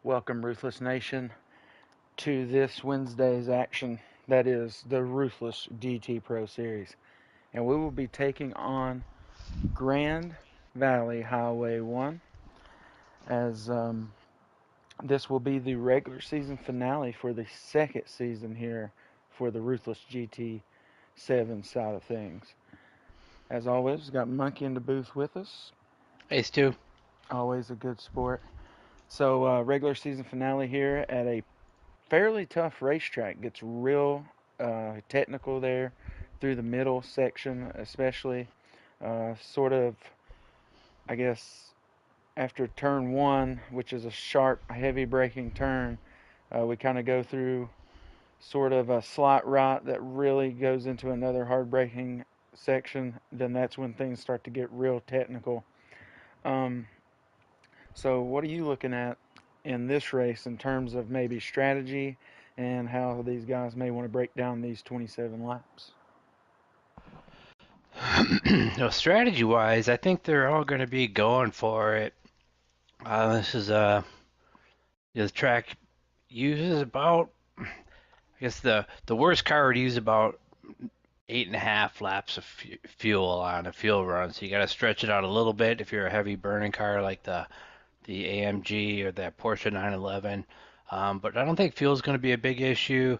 Welcome, Ruthless Nation, to this Wednesday's action. That is the Ruthless GT Pro Series. And we will be taking on Grand Valley Highway 1 as this will be the regular season finale for the second season here for the Ruthless GT7 side of things. As always, we've got Monkey in the booth with us. Hey, Stu. Always a good sport. So, regular season finale here at a fairly tough racetrack. Gets real technical there through the middle section, especially. Sort of, I guess, after turn one, which is a sharp, heavy braking turn, we kind of go through sort of a slight right that really goes into another hard braking section. Then that's when things start to get real technical. Um, so, what are you looking at in this race in terms of maybe strategy and how these guys may want to break down these 27 laps? No, strategy-wise, I think they're all going to be going for it. This is the track uses about, I guess the worst car would use about 8.5 laps of fuel on a fuel run. So you got to stretch it out a little bit if you're a heavy burning car like the AMG or that Porsche 911. But I don't think fuel is going to be a big issue.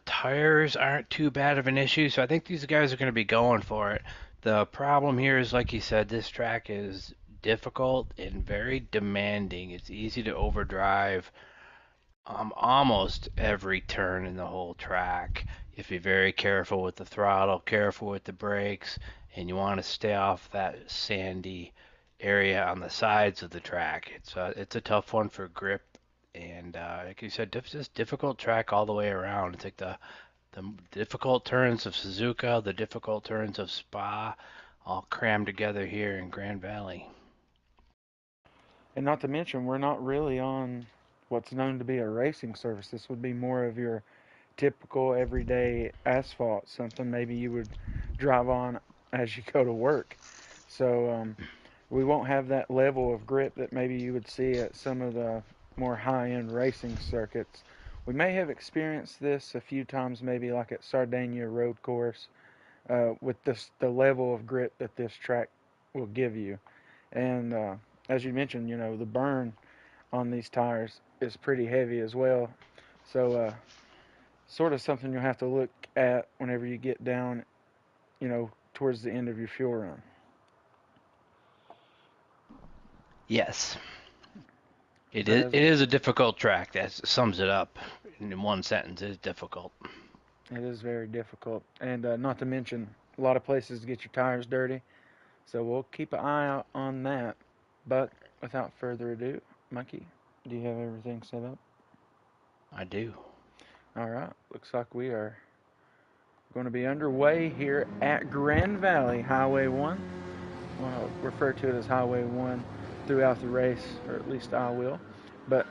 Tires aren't too bad of an issue, so I think these guys are going to be going for it. The problem here is, like you said, this track is difficult and very demanding. It's easy to overdrive almost every turn in the whole track. You have to be very careful with the throttle, careful with the brakes, and you want to stay off that sandy area on the sides of the track. It's a tough one for grip, and like you said, just difficult track all the way around. It's like the difficult turns of Suzuka, the difficult turns of Spa, all crammed together here in Grand Valley. And not to mention, we're not really on what's known to be a racing surface. This would be more of your typical everyday asphalt, something maybe you would drive on as you go to work. So we won't have that level of grip that maybe you would see at some of the more high-end racing circuits. We may have experienced this a few times, maybe like at Sardinia Road Course, with the level of grip that this track will give you. And as you mentioned, the burn on these tires is pretty heavy as well. So sort of something you'll have to look at whenever you get down, towards the end of your fuel run. Yes, it is. As It is a difficult track. That sums it up in one sentence. It's difficult. it is very difficult, and not to mention a lot of places to get your tires dirty. So we'll keep an eye out on that. But without further ado, Monkey, do you have everything set up? I do. All right. Looks like we are going to be underway here at Grand Valley Highway 1. We'll refer to it as Highway 1 throughout the race, or at least I will. But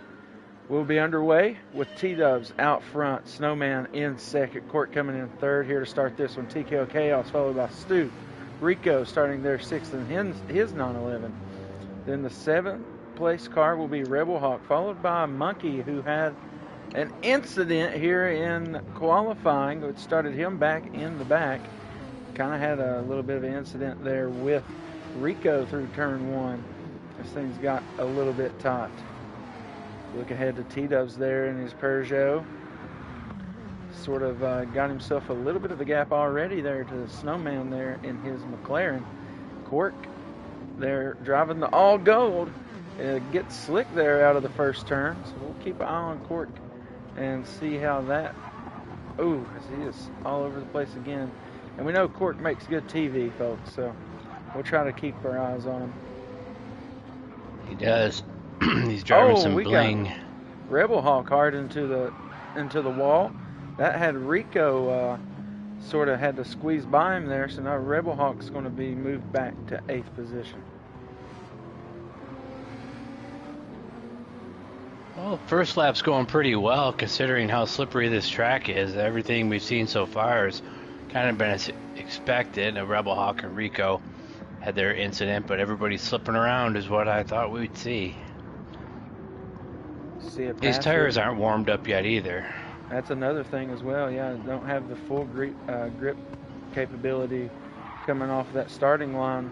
we'll be underway with T-Dubs out front, Snowman in second, Court coming in third. Here to start this one, TKO Chaos, followed by Stu. Rico starting there sixth in his 911. Then the seventh place car will be Rebel Hawk, followed by Monkey, who had an incident here in qualifying, which started him back in the back. Kind of had a little bit of an incident there with Rico through turn one. This thing's got a little bit tight. Look ahead to T-Dubs there in his Peugeot. Sort of got himself a little bit of a gap already there to the Snowman there in his McLaren. Cork, they're driving the all gold. Gets slick there out of the first turn. So we'll keep an eye on Cork and see how that. Ooh, he is all over the place again. And we know Cork makes good TV, folks. So we'll try to keep our eyes on him. He does. He's driving some bling. Rebel Hawk hard into the wall. That had Rico sort of had to squeeze by him there, so now Rebel Hawk's going to be moved back to 8th position. Well, first lap's going pretty well considering how slippery this track is. Everything we've seen so far has kind of been as expected. Rebel Hawk and Rico had their incident, but everybody slipping around is what I thought we'd see. See a These pass here. tires aren't warmed up yet either. That's another thing as well. Yeah, don't have the full grip capability coming off that starting line.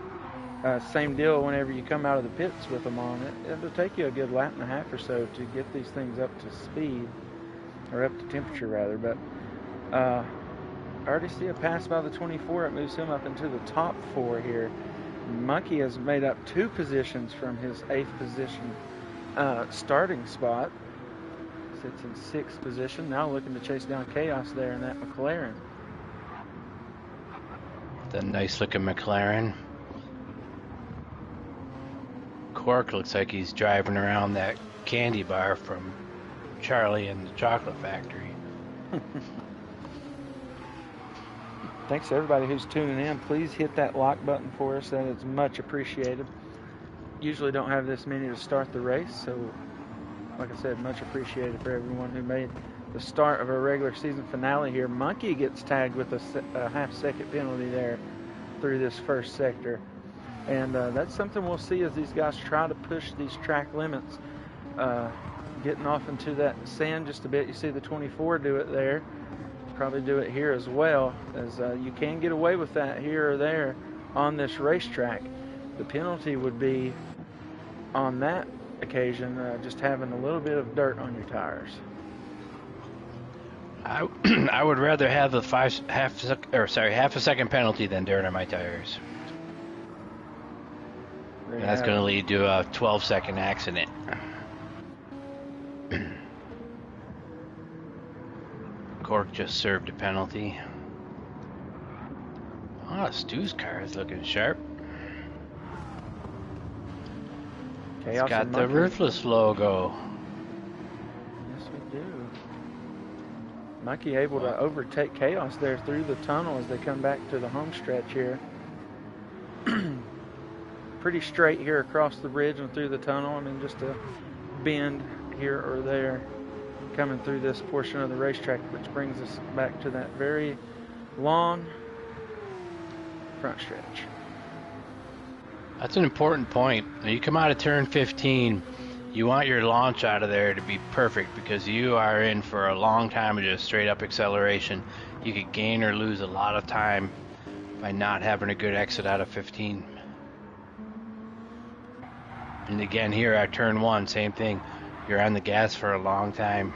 Same deal whenever you come out of the pits with them on it. It'll take you a good lap and a half or so to get these things up to speed, or up to temperature rather. But I already see a pass by the 24. It moves him up into the top 4 here. Monkey has made up 2 positions from his 8th position starting spot. Sits in 6th position. Now looking to chase down Chaos there in that McLaren. The nice looking McLaren. Cork looks like he's driving around that candy bar from Charlie and the Chocolate Factory. Thanks to everybody who's tuning in. Please hit that like button for us. That is much appreciated. Usually don't have this many to start the race, so like I said, much appreciated for everyone who made the start of our regular season finale here. Monkey gets tagged with a half-second penalty there through this first sector. And that's something we'll see as these guys try to push these track limits. Getting off into that sand just a bit. You see the 24 do it there. Probably do it here as well, as you can get away with that here or there on this racetrack. The penalty would be on that occasion just having a little bit of dirt on your tires. I would rather have the half a second penalty than dirt on my tires. And that's going to lead to a 12-second accident. Cork just served a penalty. Oh, Stu's car is looking sharp. Chaos it's got the Ruthless logo. Yes, we do. Monkey able to overtake Chaos there through the tunnel as they come back to the home stretch here. Pretty straight here across the bridge and through the tunnel. I mean, just a bend here or there coming through this portion of the racetrack, which brings us back to that very long front stretch. That's an important point. When you come out of turn 15, you want your launch out of there to be perfect, because you are in for a long time of just straight up acceleration. You could gain or lose a lot of time by not having a good exit out of 15. And again, here at turn 1, same thing. You're on the gas for a long time.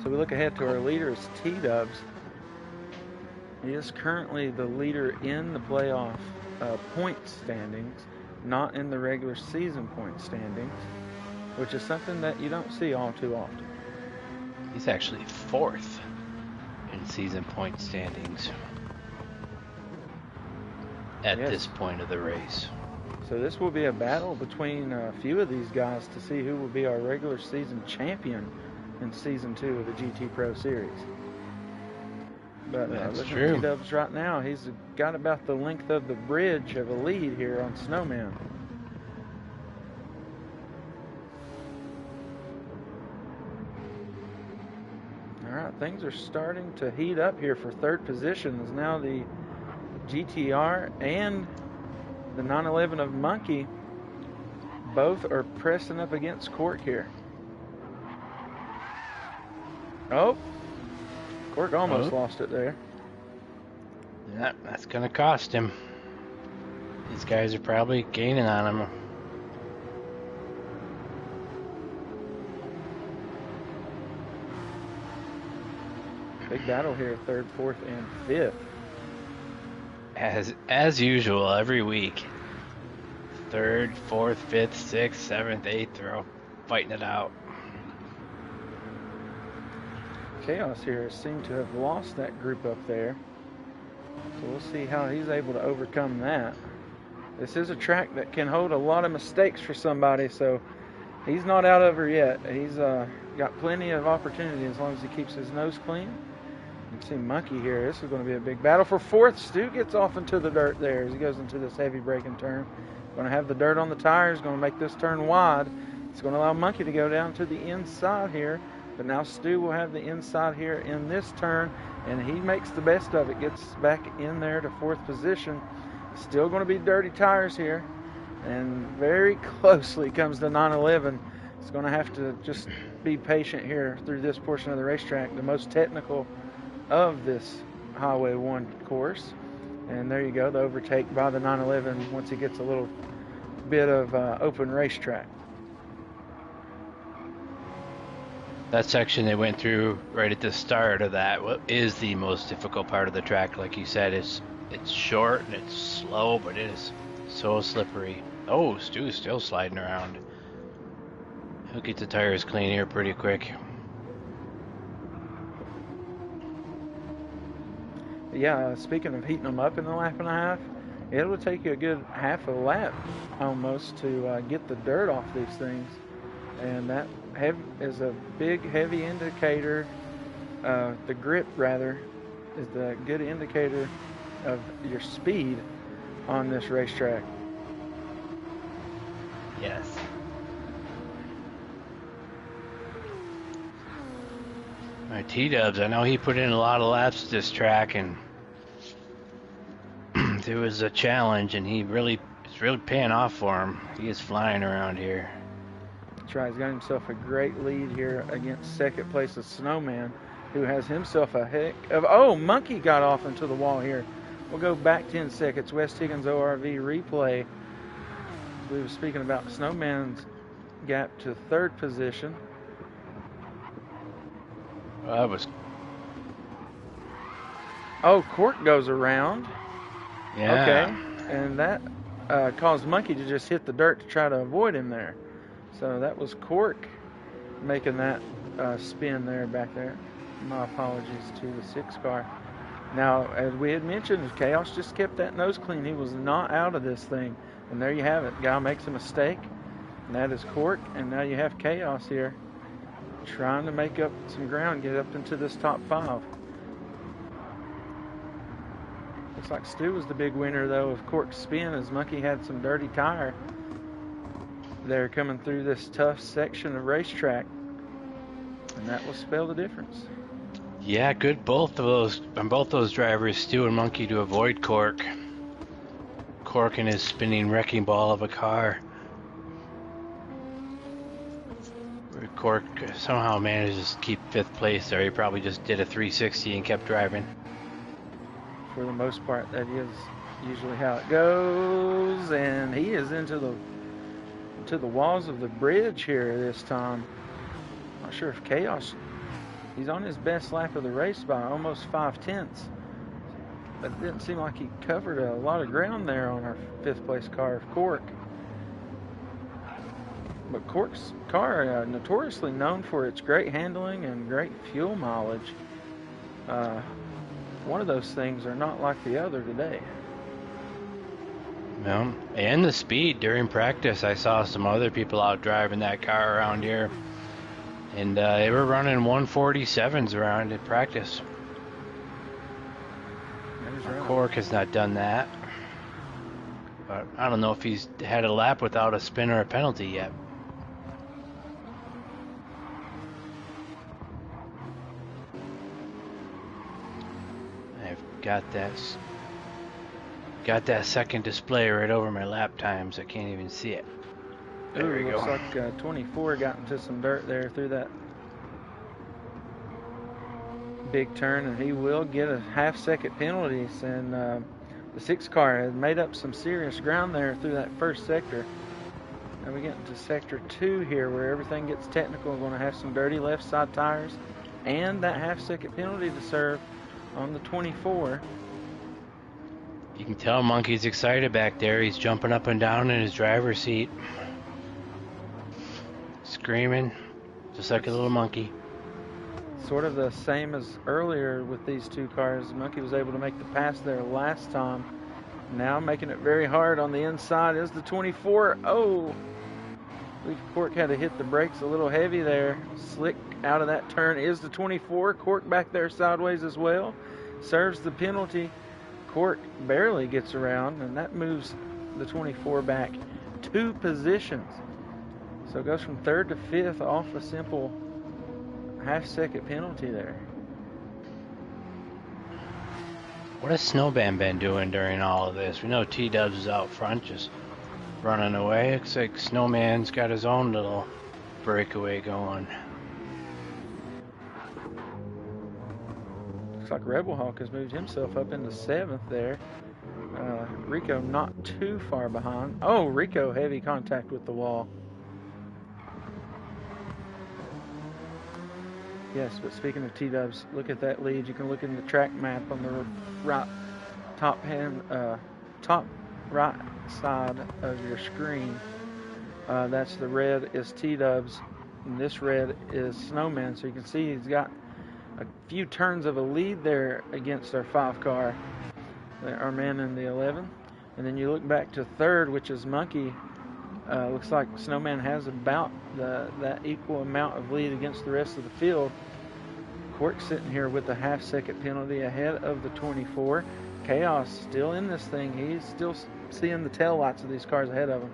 So we look ahead to our leader is T-Dubs. He is currently the leader in the playoff point standings, not in the regular season point standings, which is something that you don't see all too often. He's actually 4th in season point standings at this point of the race. So this will be a battle between a few of these guys to see who will be our regular season champion in season 2 of the GT Pro Series. But looking at T-Dubs right now, he's got about the length of the bridge of a lead here on Snowman. All right, things are starting to heat up here for 3rd position, as now the GTR and the 911 of Monkey both are pressing up against Cork here. Oh, Cork almost lost it there. Yeah, that's going to cost him. These guys are probably gaining on him. Big battle here, 3rd, 4th, and 5th. As usual, every week. 3rd, 4th, 5th, 6th, 7th, 8th, they're all fighting it out. Chaos here seemed to have lost that group up there. So we'll see how he's able to overcome that. This is a track that can hold a lot of mistakes for somebody, so he's not out of her yet. He's got plenty of opportunity as long as he keeps his nose clean. You can see Monkey here. This is going to be a big battle for 4th. Stu gets off into the dirt there as he goes into this heavy braking turn. Going to have the dirt on the tires, going to make this turn wide. It's going to allow Monkey to go down to the inside here. But now Stu will have the inside here in this turn and he makes the best of it, gets back in there to 4th position. Still going to be dirty tires here, and very closely comes the 911. It's going to have to just be patient here through this portion of the racetrack, the most technical of this Highway 1 course. And there you go, the overtake by the 911 once he gets a little bit of open racetrack. That section they went through right at the start of that is the most difficult part of the track. Like you said, it's short and it's slow, but it is so slippery. Oh, Stu's still sliding around. He'll get the tires clean here pretty quick. Yeah, speaking of heating them up in a lap and a half, it will take you a good half a lap almost to get the dirt off these things. And that is a big, heavy indicator. The grip, rather, is the good indicator of your speed on this racetrack. Yes. All right, T-Dubs, I know he put in a lot of laps at this track, and there was a challenge, and it's really paying off for him. He is flying around here. That's right, he's got himself a great lead here against 2nd place of Snowman, who has himself a heck of... Oh, Monkey got off into the wall here. We'll go back 10 seconds. West Higgins ORV replay. We were speaking about Snowman's gap to 3rd position. Well, that was... Oh, Cork goes around. Yeah. Okay, and that caused Monkey to just hit the dirt to try to avoid him there. So that was Cork making that spin there back there. My apologies to the 6 car. Now, as we had mentioned, Chaos just kept that nose clean. He was not out of this thing. And there you have it. Guy makes a mistake, and that is Cork. And now you have Chaos here trying to make up some ground, get up into this top 5. Looks like Stu was the big winner, though, of Cork's spin, as Monkey had some dirty tire there coming through this tough section of racetrack. And that will spell the difference. Yeah, good on both those drivers, Stu and Monkey, to avoid Cork. Cork and his spinning wrecking ball of a car. Cork somehow manages to keep 5th place there. He probably just did a 360 and kept driving. For the most part, that is usually how it goes. And he is into the walls of the bridge here this time. Not sure if Chaos... He's on his best lap of the race by almost 5/10. But it didn't seem like he covered a lot of ground there on our 5th place car of Cork. But Cork's car, notoriously known for its great handling and great fuel mileage. One of those things are not like the other today. No, and the speed during practice. I saw some other people out driving that car around here. And they were running 147s around in practice. Right. Cork has not done that. But I don't know if he's had a lap without a spin or a penalty yet. I've got that second display right over my lap times. I can't even see it. There we go. Looks like 24 got into some dirt there through that big turn, and he will get a half-second penalties. And the 6 car has made up some serious ground there through that first sector. And we get into sector 2 here, where everything gets technical. We're going to have some dirty left side tires and that half-second penalty to serve on the 24. You can tell Monkey's excited back there. He's jumping up and down in his driver's seat. Screaming, just like a little monkey. Sort of the same as earlier with these 2 cars. Monkey was able to make the pass there last time. Now making it very hard on the inside is the 24. Oh! I believe Cork had to hit the brakes a little heavy there. Slick out of that turn is the 24. Cork back there sideways as well. Serves the penalty. Cork barely gets around, and that moves the 24 back 2 positions. So it goes from 3rd to 5th off a simple half-second penalty there. What has Snowman been doing during all of this? We know T-Dubs is out front just running away. Looks like Snowman's got his own little breakaway going. Looks like Rebel Hawk has moved himself up into 7th there. Rico not too far behind. Oh, Rico heavy contact with the wall. Yes, but speaking of T-Dubs, look at that lead. You can look in the track map on the right top right side of your screen. That's the red is T-Dubs, and this red is Snowman. So you can see he's got a few turns of a lead there against our 5 car, our man in the 11. And then you look back to 3rd, which is Monkey. Looks like Snowman has about that equal amount of lead against the rest of the field. Cork's sitting here with a half-second penalty ahead of the 24. Chaos still in this thing. He's still seeing the taillights of these cars ahead of him.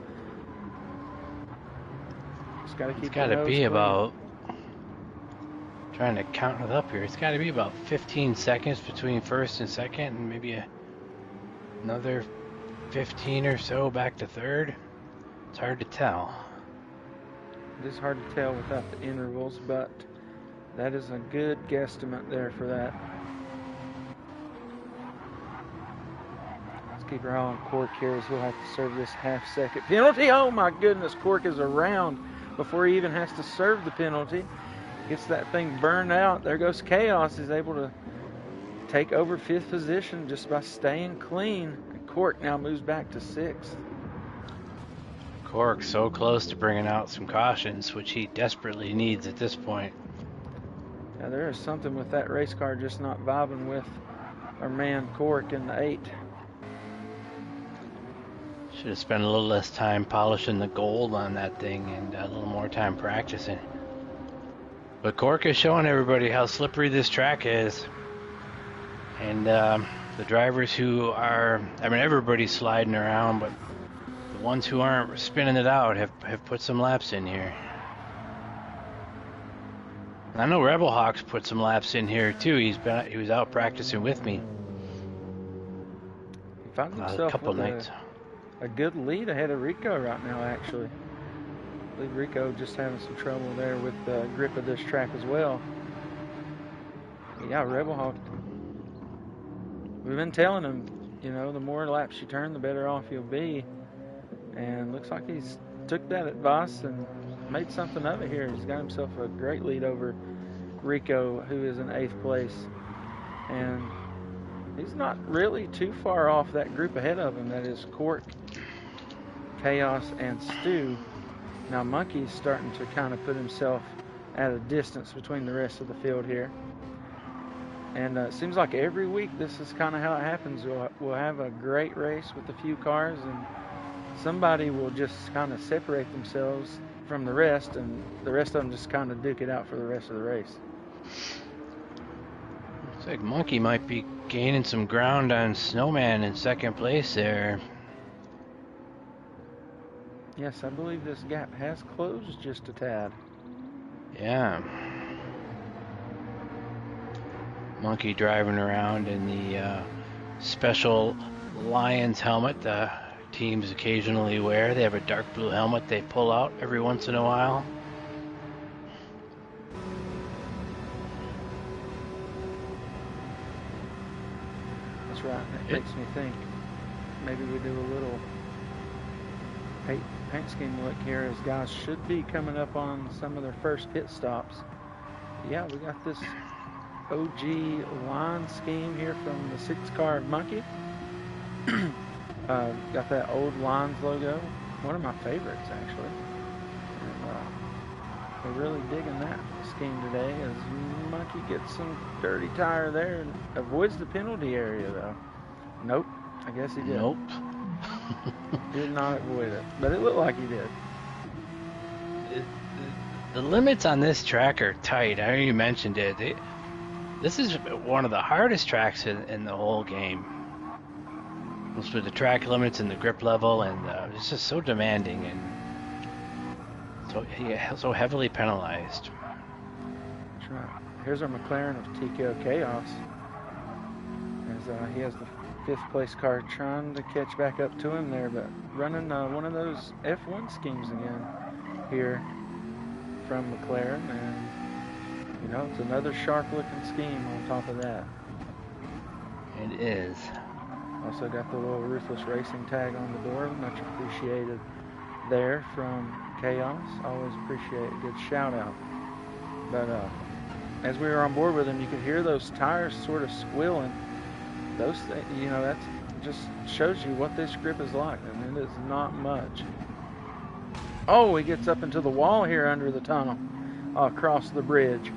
Just got to keep. It's got to be about. Trying to count it up here. It's got to be about 15 seconds between 1st and 2nd, and maybe another 15 or so back to 3rd. It's hard to tell. It is hard to tell without the intervals, but that is a good guesstimate there for that. Let's keep our eye on Cork here as we'll have to serve this half-second penalty. Oh my goodness, Cork is around before he even has to serve the penalty. Gets that thing burned out. There goes Chaos. He's able to take over 5th position just by staying clean. And Cork now moves back to 6th. Cork so close to bringing out some cautions, which he desperately needs at this point. Now there is something with that race car just not vibing with our man Cork in the 8. Should have spent a little less time polishing the gold on that thing and a little more time practicing. But Cork is showing everybody how slippery this track is. And the drivers who are, everybody's sliding around, but the ones who aren't spinning it out have put some laps in here. And I know Rebel Hawk's put some laps in here too. He was out practicing with me. He found himself a couple nights. A good lead ahead of Rico right now, actually. I believe Rico just having some trouble there with the grip of this track as well. Yeah, Rebel Hawk. We've been telling him, the more laps you turn, the better off you'll be. And looks like he's took that advice and made something of it here. He's got himself a great lead over Rico, who is in 8th place. And he's not really too far off that group ahead of him. That is Cork, Chaos, and Stu. Now Monkey's starting to kind of put himself at a distance between the rest of the field here. And it seems like every week this is kind of how it happens. We'll have a great race with a few cars, and somebody will just kind of separate themselves from the rest, and the rest of them just kind of duke it out for the rest of the race. Looks like Monkey might be gaining some ground on Snowman in 2nd place there. Yes, I believe this gap has closed just a tad. Yeah. Monkey driving around in the special Lions helmet the teams occasionally wear. They have a dark blue helmet they pull out every once in a while. That's right. That makes me think maybe we do a little paint scheme look here, as guys should be coming up on some of their first pit stops. Yeah, we got this OG line scheme here from the 6-car Monkey. Got that old Lines logo, one of my favorites actually. And, we're really digging that scheme today, as Monkey gets some dirty tire there and avoids the penalty area though. Nope, I guess he did. Nope. Did not avoid it, but it looked like he did. The limits on this track are tight. I know you mentioned it. This is one of the hardest tracks in the whole game. Just with the track limits and the grip level, and it's just so demanding and so heavily penalized. That's right. Here's our McLaren of TKO Chaos. as he has the fifth place car trying to catch back up to him there, but running one of those F1 schemes again here from McLaren, and you know, it's another sharp-looking scheme on top of that. It is. Also got the little Ruthless Racing tag on the door, much appreciated there from Chaos. Always appreciate a good shout-out. But as we were on board with him, you could hear those tires sort of squealing. Those, you know, that just shows you what this grip is like, and it is not much. Oh, he gets up into the wall here under the tunnel, across the bridge,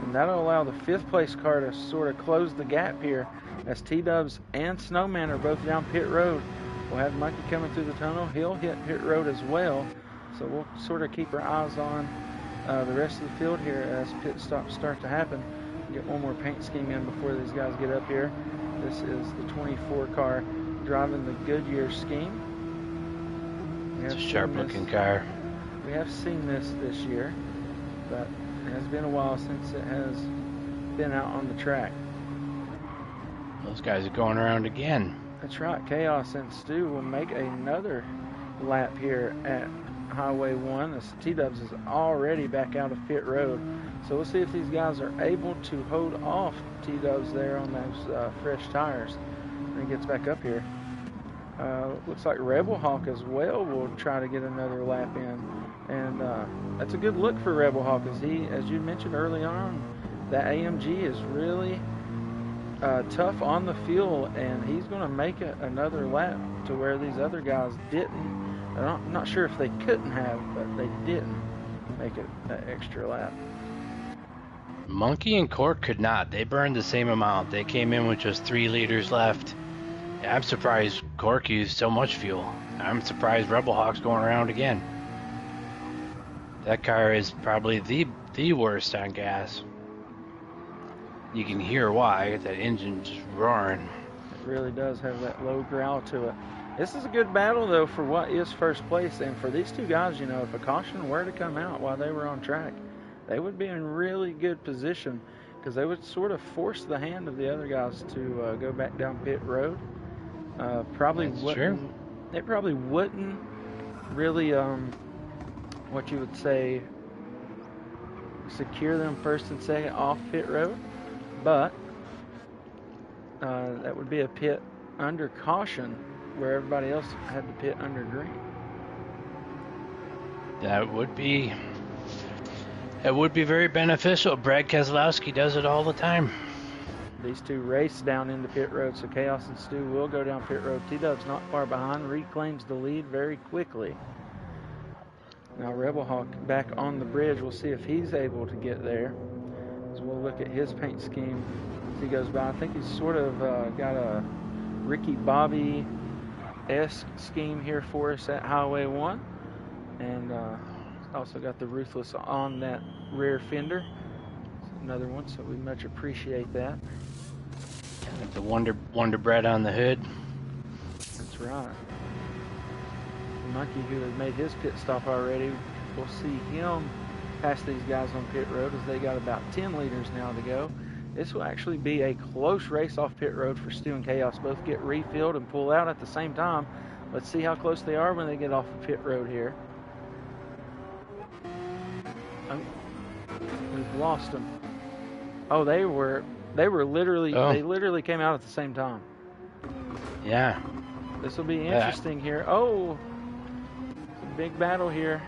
and that'll allow the fifth place car to sort of close the gap here, as T-Dubs and Snowman are both down pit road. We'll have Monkey coming through the tunnel. He'll hit pit road as well, so we'll sort of keep our eyes on the rest of the field here as pit stops start to happen. Get one more paint scheme in before these guys get up here. This is the 24 car driving the Goodyear scheme. It's a sharp-looking car. We have seen this year, but it has been a while since it has been out on the track. Those guys are going around again. That's right. Chaos and Stu will make another lap here at Highway 1. As T-Dubs is already back out of pit road. So we'll see if these guys are able to hold off T-Dubs there on those fresh tires when he gets back up here. Looks like Rebel Hawk as well will try to get another lap in. And that's a good look for Rebel Hawk, as you mentioned early on, that AMG is really tough on the fuel, and he's going to make another lap to where these other guys didn't. I'm not sure if they couldn't have, but they didn't make it an extra lap. Monkey and Cork could not. They burned the same amount. They came in with just 3 liters left. I'm surprised Cork used so much fuel. I'm surprised Rebel Hawk's going around again. That car is probably the worst on gas. You can hear why. That engine just roaring. It really does have that low growl to it. This is a good battle, though, for what is first place. And for these two guys, you know, if a caution were to come out while they were on track, they would be in really good position, because they would sort of force the hand of the other guys to go back down pit road. Probably wouldn't. True. They probably wouldn't really, what you would say, secure them first and second off pit road, but that would be a pit under caution, where everybody else had to pit under green. That would be very beneficial. Brad Keselowski does it all the time. These two race down into pit road, so Chaos and Stu will go down pit road. T-Dub's not far behind, reclaims the lead very quickly. Now Rebel Hawk back on the bridge. We'll see if he's able to get there. So we'll look at his paint scheme as he goes by. I think he's sort of got a Ricky Bobby-esque scheme here for us at Highway 1. And also got the Ruthless on that rear fender. Another one, so we much appreciate that. The Wonder Bread on the hood. That's right. Monkey, who has made his pit stop already, we'll see him pass these guys on pit road, as they got about 10 liters now to go. This will actually be a close race off pit road for Stu and Chaos. Both get refilled and pull out at the same time. Let's see how close they are when they get off the pit road here. Oh, we've lost them. Oh, they were literally, they literally came out at the same time. Yeah. This will be interesting here. Oh, big battle here.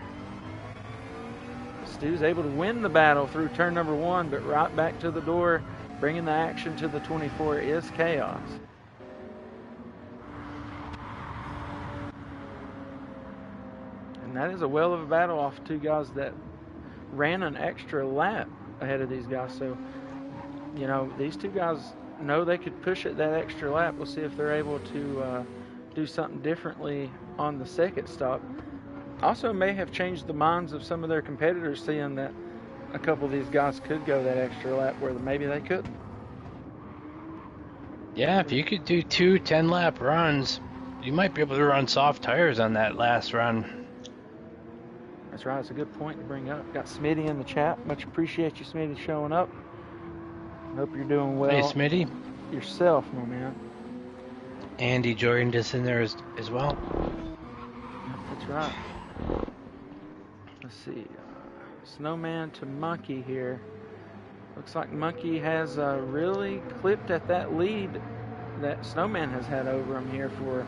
Stu's able to win the battle through turn number 1, but right back to the door, bringing the action to the 24 is Chaos. And that is a well of a battle off two guys that ran an extra lap ahead of these guys. So, you know, these two guys know they could push it that extra lap. We'll see if they're able to do something differently on the second stop. Also may have changed the minds of some of their competitors, seeing that a couple of these guys could go that extra lap where maybe they couldn't. Yeah, if you could do 2 10-lap runs, you might be able to run soft tires on that last run. That's right. It's a good point to bring up. Got Smitty in the chat. Much appreciate you, Smitty, showing up. Hope you're doing well. Hey, Smitty. Yourself, my man. Andy joined us in there as well. That's right. Let's see. Snowman to Monkey here. Looks like Monkey has really clipped at that lead that Snowman has had over him here for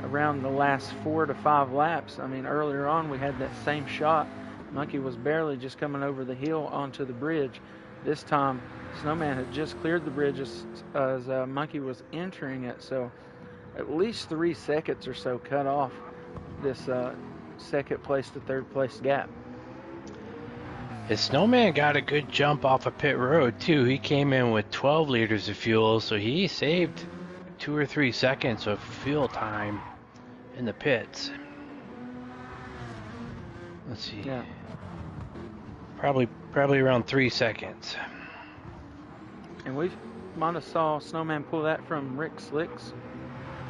around the last 4 to 5 laps. I mean, earlier on we had that same shot. Monkey was barely just coming over the hill onto the bridge. This time, Snowman had just cleared the bridge as Monkey was entering it. So at least 3 seconds or so cut off this second place to third place gap. His Snowman got a good jump off of pit road too. He came in with 12 liters of fuel, so he saved 2 or 3 seconds of fuel time in the pits. Let's see. Yeah. Probably around 3 seconds. And we might have saw Snowman pull that from Rick Slick's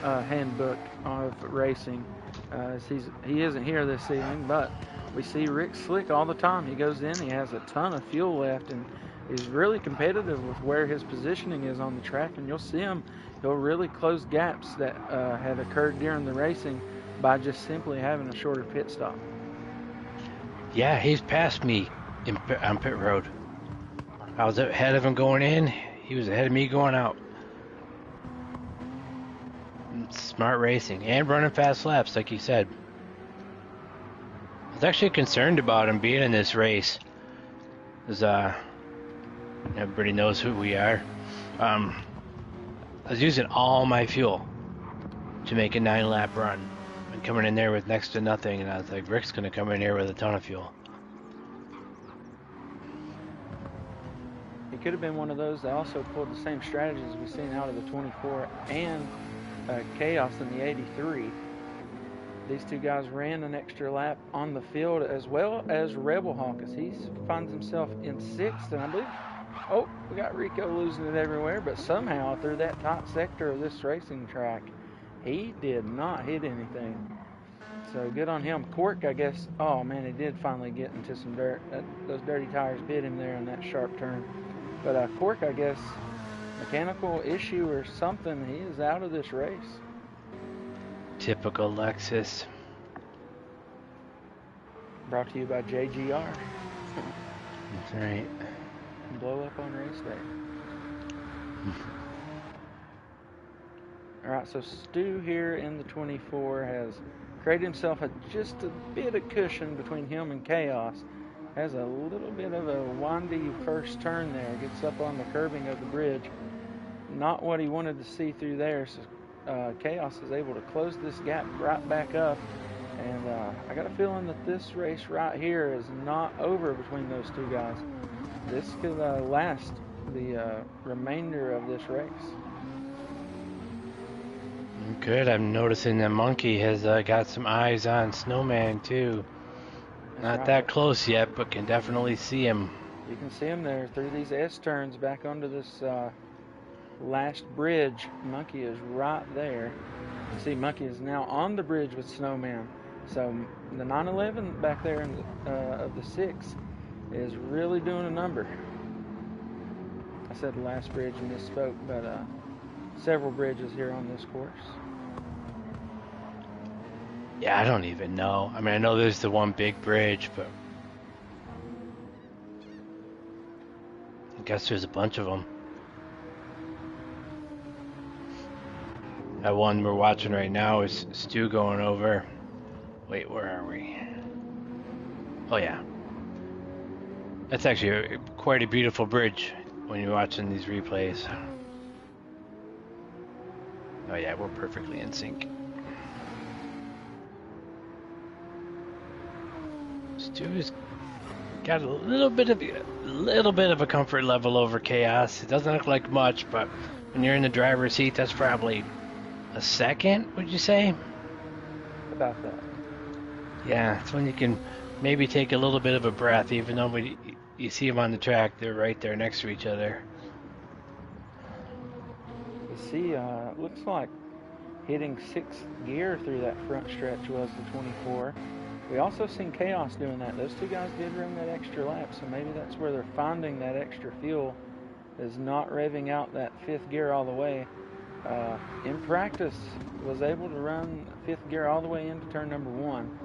handbook of racing. He isn't here this evening, but we see Rick Slick all the time. He goes in, he has a ton of fuel left, and he's really competitive with where his positioning is on the track. And you'll see him, he'll really close gaps that had occurred during the racing by just simply having a shorter pit stop. Yeah, he's passed me on pit road. I was ahead of him going in. He was ahead of me going out. Smart racing and running fast laps, like you said. I was actually concerned about him being in this race, because everybody knows who we are. I was using all my fuel to make a 9-lap run, and coming in there with next to nothing, and I was like, Rick's gonna come in here with a ton of fuel. He could have been one of those that also pulled the same strategies we've seen out of the 24 and Chaos in the 83. These two guys ran an extra lap on the field, as well as Rebel Hawk, as he finds himself in 6th. And I believe, oh, we got Rico losing it everywhere, but somehow through that top sector of this racing track, he did not hit anything. So good on him. Cork, I guess, oh man, he did finally get into some dirt. Those dirty tires bit him there in that sharp turn. But Cork, I guess, mechanical issue or something, he is out of this race. Typical Lexus. Brought to you by JGR. That's right. Blow up on race day. Alright, so Stu here in the 24 has created himself just a bit of cushion between him and Chaos. Has a little bit of a windy first turn there. Gets up on the curbing of the bridge. Not what he wanted to see through there, so Chaos is able to close this gap right back up. And I got a feeling that this race right here is not over between those two guys. This could last the remainder of this race. Good. I'm noticing that Monkey has got some eyes on Snowman too. That's Not right. that close yet, but can definitely see him. You can see him there through these S-turns back onto this last bridge. Monkey is right there. You see Monkey is now on the bridge with Snowman. So the 911 back there in of the 6 is really doing a number. I said the last bridge and misspoke, but several bridges here on this course. Yeah, I don't even know. I mean, I know there's the one big bridge, but I guess there's a bunch of them. That one we're watching right now is Stu going over. Wait, where are we? Oh yeah. That's actually quite a beautiful bridge when you're watching these replays. Oh yeah, we're perfectly in sync. Stu's got a little bit of a comfort level over Chaos. It doesn't look like much, but when you're in the driver's seat, that's probably a second, would you say? About that. Yeah, it's when you can maybe take a little bit of a breath, even though you see them on the track, they're right there next to each other. You see, looks like hitting 6th gear through that front stretch was the 24. We also seen Chaos doing that. Those two guys did run that extra lap, so maybe that's where they're finding that extra fuel, is not revving out that 5th gear all the way. in practice was able to run fifth gear all the way into turn number 1.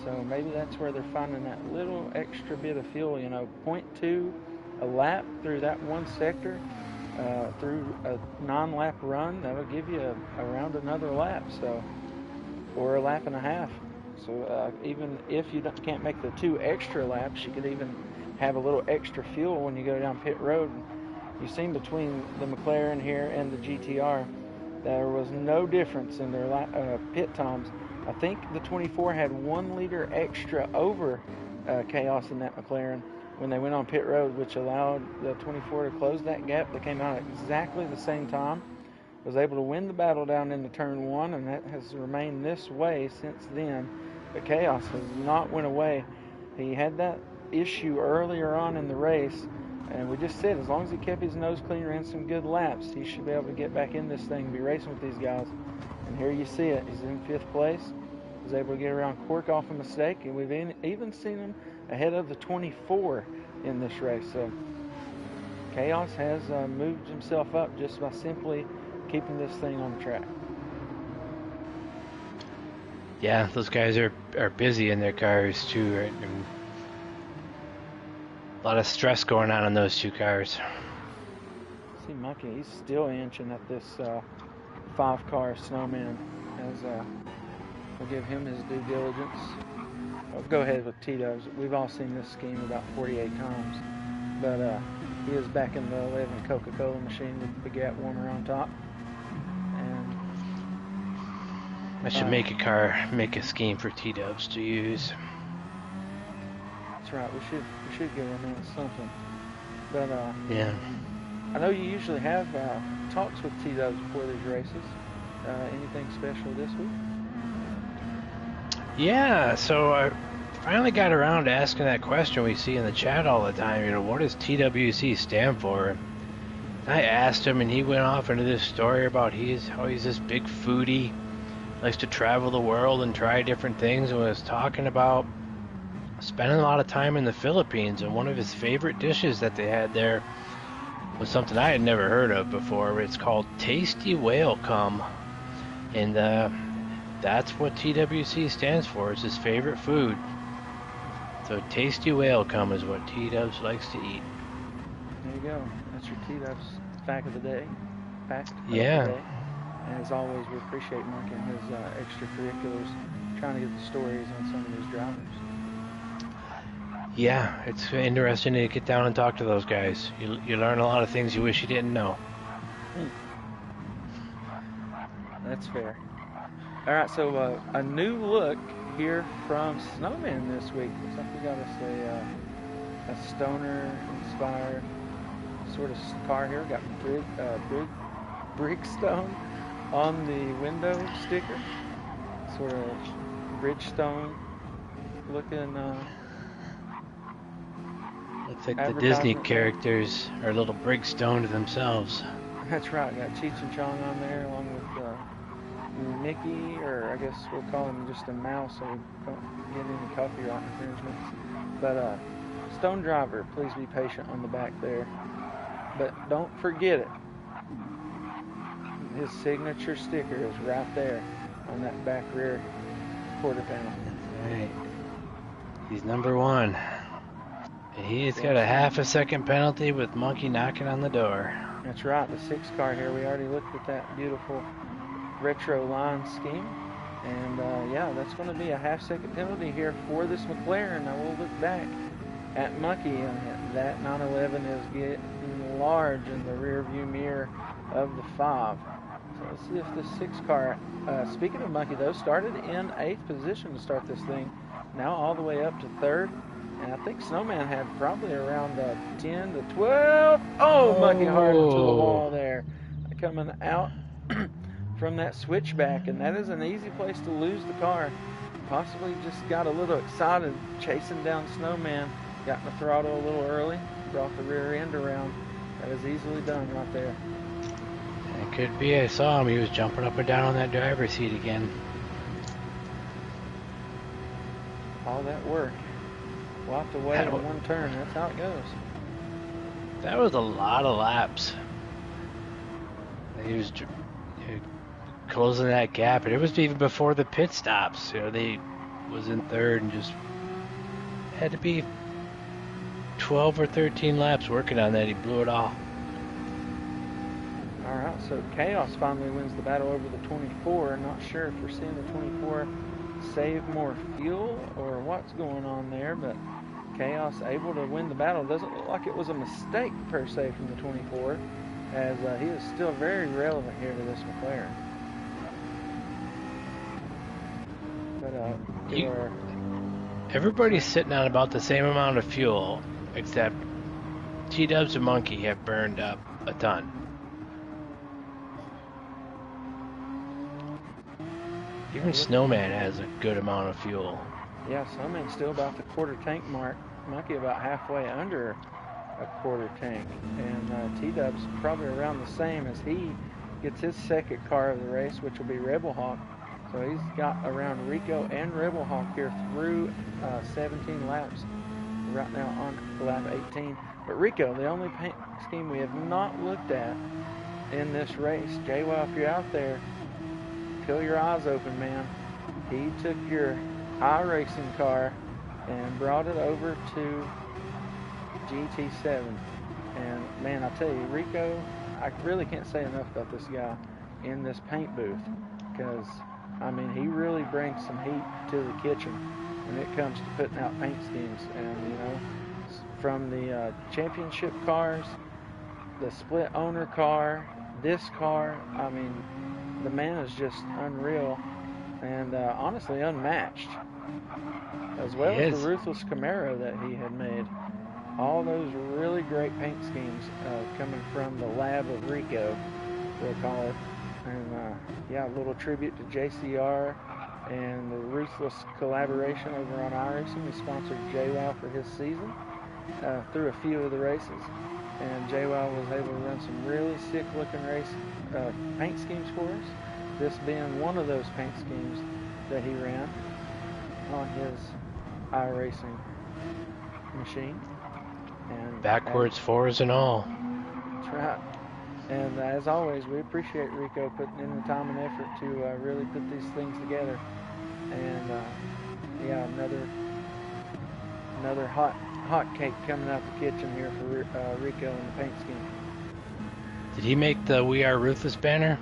So maybe that's where they're finding that little extra bit of fuel, you know, .2 a lap through that one sector, through a non-lap run, that'll give you around another lap, so, or a lap and a half. So even if you can't make the 2 extra laps, you could even have a little extra fuel when you go down pit road. You've seen between the McLaren here and the GTR, there was no difference in their pit times. I think the 24 had 1 liter extra over Chaos in that McLaren when they went on pit road, which allowed the 24 to close that gap. They came out at exactly the same time, was able to win the battle down into turn 1, and that has remained this way since then. But Chaos has not went away. He had that issue earlier on in the race, and we just said as long as he kept his nose clean, ran some good laps, he should be able to get back in this thing and be racing with these guys. And here you see it. He's in 5th place. Was able to get around Quirk off a mistake, and we've even seen him ahead of the 24 in this race. So Chaos has moved himself up just by simply keeping this thing on the track. Yeah, those guys are busy in their cars too, right? And a lot of stress going on in those 2 cars. See Monkey, he's still inching at this 5-car Snowman. As we'll give him his due diligence. I'll go ahead with Tito's. We've all seen this scheme about 48 times, but he is back in the 11 Coca-Cola machine with the gap warmer on top. And I should make a scheme for T-Dubs to use. That's right. We should give him something. But yeah. I know you usually have talks with T-Dubs before these races. Anything special this week? Yeah, so I finally got around to asking that question we see in the chat all the time. You know, what does TWC stand for? I asked him, and he went off into this story about how he's this big foodie, likes to travel the world and try different things, and was talking about spending a lot of time in the Philippines. And one of his favorite dishes that they had there was something I had never heard of before. It's called Tasty Whale Cum, and that's what TWC stands for. It's his favorite food. So Tasty Whale Cum is what T-Dubs likes to eat. There you go. That's your T-Dubs fact of the day. Yeah. The day. And as always, we appreciate Mark and his extracurriculars, trying to get the stories on some of these drivers. Yeah, it's interesting to get down and talk to those guys. You learn a lot of things you wish you didn't know. That's fair. All right, so a new look here from Snowman this week. Looks like we got us a stoner-inspired sort of car here. Got Brigstone on the window sticker. Sort of Bridgestone looking. Looks like the Disney characters are a little Brigstone to themselves. That's right. Got Cheech and Chong on there, along with Mickey, or I guess we'll call him just a mouse, so we don't get any copyright infringements. But Stone Driver, please be patient on the back there. But don't forget it. His signature sticker is right there on that back rear quarter panel. That's right. He's number 1. And he's got a half a second penalty with Monkey knocking on the door. That's right, the 6 car here. We already looked at that beautiful retro line scheme. And yeah, that's going to be a half-second penalty here for this McLaren. Now we'll look back at Monkey, and that 911 is getting large in the rear view mirror of the 5. So let's see if the 6 car, speaking of Monkey though, started in 8th position to start this thing. Now all the way up to 3rd. And I think Snowman had probably around 10 to 12. Oh, Monkey hard into the wall there. Coming out from that switchback, and that is an easy place to lose the car. Possibly just got a little excited chasing down Snowman. Got in the throttle a little early, brought the rear end around. That is easily done right there. It could be. I saw him. He was jumping up and down on that driver's seat again. All that work. Walked away in one turn. That's how it goes. That was a lot of laps. closing that gap, and it was even before the pit stops. You know, they was in third and just had to be 12 or 13 laps working on that. He blew it all. All right, so Chaos finally wins the battle over the 24. Not sure if we're seeing the 24 save more fuel or what's going on there, but Chaos able to win the battle. Doesn't look like it was a mistake per se from the 24, as he is still very relevant here to this McLaren. But everybody's sitting on about the same amount of fuel, except T-Dubs and Monkey have burned up a ton. Even Snowman has a good amount of fuel. Yeah, Snowman's still about the quarter tank mark. Monkey about halfway under a quarter tank. And T-Dub's probably around the same as he gets his second car of the race, which will be Rebel Hawk. So he's got around Rico and Rebel Hawk here through 17 laps. Right now on lap 18. But Rico, the only paint scheme we have not looked at in this race. HWY, if you're out there, peel your eyes open, man. He took your iRacing car and brought it over to GT7. And man, I tell you, Rico, I really can't say enough about this guy in this paint booth, because I mean, he really brings some heat to the kitchen when it comes to putting out paint schemes. And you know, from the championship cars, the split owner car, this car, I mean, the man is just unreal and honestly unmatched, as well as the Ruthless Camaro that he had made. All those really great paint schemes coming from the lab of Rico, we'll call it. And yeah, a little tribute to JCR and the Ruthless collaboration over on iRacing. We sponsored HWY for his season through a few of the races. And HWY was able to run some really sick looking paint schemes for us. This being one of those paint schemes that he ran on his iRacing machine. And backwards fours and all. That's right. And as always, we appreciate Rico putting in the time and effort to really put these things together. And yeah, another hot cake coming out the kitchen here for Rico and the paint scheme. Did he make the We Are Ruthless banner?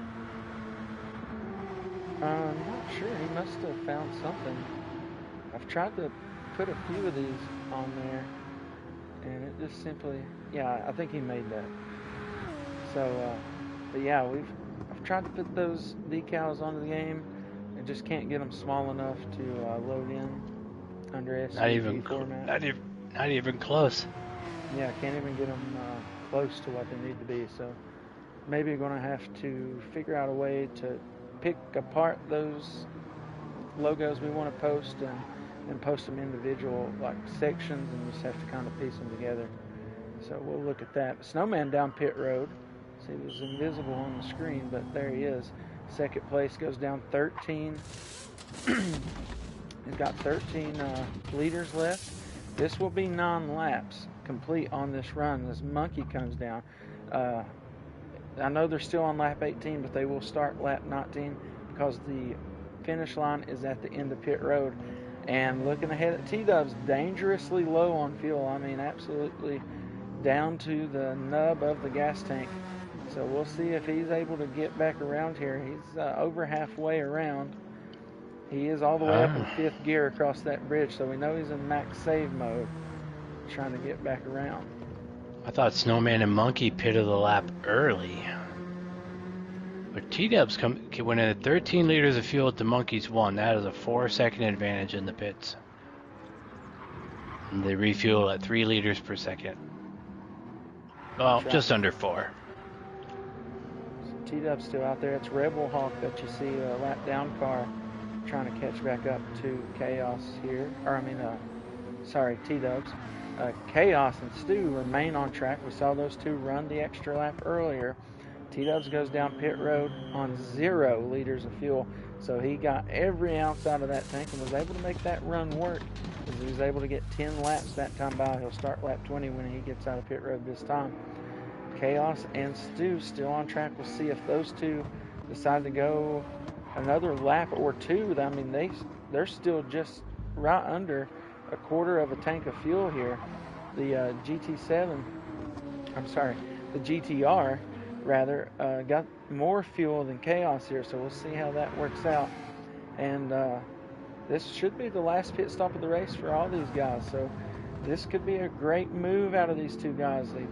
I'm not sure. He must have found something. I've tried to put a few of these on there, and it just simply, yeah, I think he made that. So, but yeah, I've tried to put those decals onto the game, and just can't get them small enough to load in under SVG format. Not even close. Yeah, can't even get them close to what they need to be. So maybe going to have to figure out a way to pick apart those logos we want to post and post them individual like sections, and just have to kind of piece them together. So we'll look at that. Snowman down pit road. See, he was invisible on the screen, but there he is. Second place goes down 13. He's got 13 liters left. This will be 9 laps complete on this run. This Monkey comes down. I know they're still on lap 18, but they will start lap 19 because the finish line is at the end of pit road. And looking ahead at T-Dubs, dangerously low on fuel. I mean, absolutely down to the nub of the gas tank. So we'll see if he's able to get back around here. He's over halfway around. He is all the way up in 5th gear across that bridge, so we know he's in max save mode, trying to get back around. I thought Snowman and Monkey pitted the lap early. But T-Dubs went in at 13 liters of fuel to Monkey's 1. That is a 4-second advantage in the pits. And they refuel at 3 liters per second. Well, just under 4. T-Dub's still out there. It's Rebel Hawk that you see, a lap down car trying to catch back up to Chaos here. Or, I mean, sorry, T-Dubs. Chaos and Stu remain on track. We saw those two run the extra lap earlier. T-Dubs goes down pit road on 0 liters of fuel. So he got every ounce out of that tank and was able to make that run work. He was able to get 10 laps that time by. He'll start lap 20 when he gets out of pit road this time. Chaos and Stu still on track. We'll see if those two decide to go another lap or two, I mean, they're still just right under a quarter of a tank of fuel here. The GT7, I'm sorry, the GTR rather, got more fuel than Chaos here, so we'll see how that works out. And this should be the last pit stop of the race for all these guys, so this could be a great move out of these two guys. They've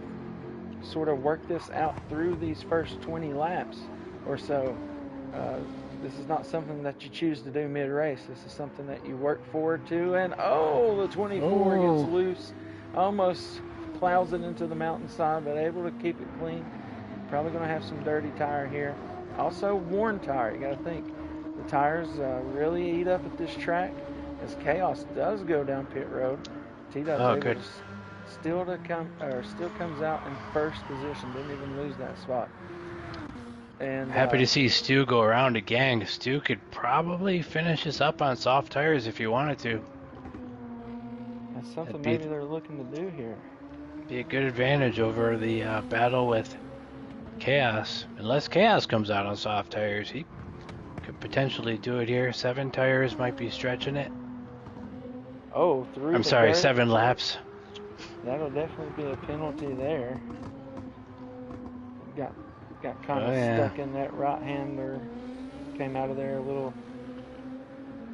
sort of worked this out through these first 20 laps or so. This is not something that you choose to do mid-race. This is something that you work forward to, and the 24 gets loose, almost plows it into the mountainside, but able to keep it clean. Probably going to have some dirty tire here. Also, worn tire. You got to think the tires really eat up at this track. As Chaos does go down pit road, T-Dub's still comes out in first position. Didn't even lose that spot. And happy to see Stu go around again. Stu could probably finish this up on soft tires if he wanted to. That's something maybe they're looking to do here. Be a good advantage over the battle with Chaos. Unless Chaos comes out on soft tires, he could potentially do it here. 7 tires might be stretching it. Oh, through I'm sorry, 7 laps. That'll definitely be a penalty there. Got kind of stuck in that right hander. Came out of there a little.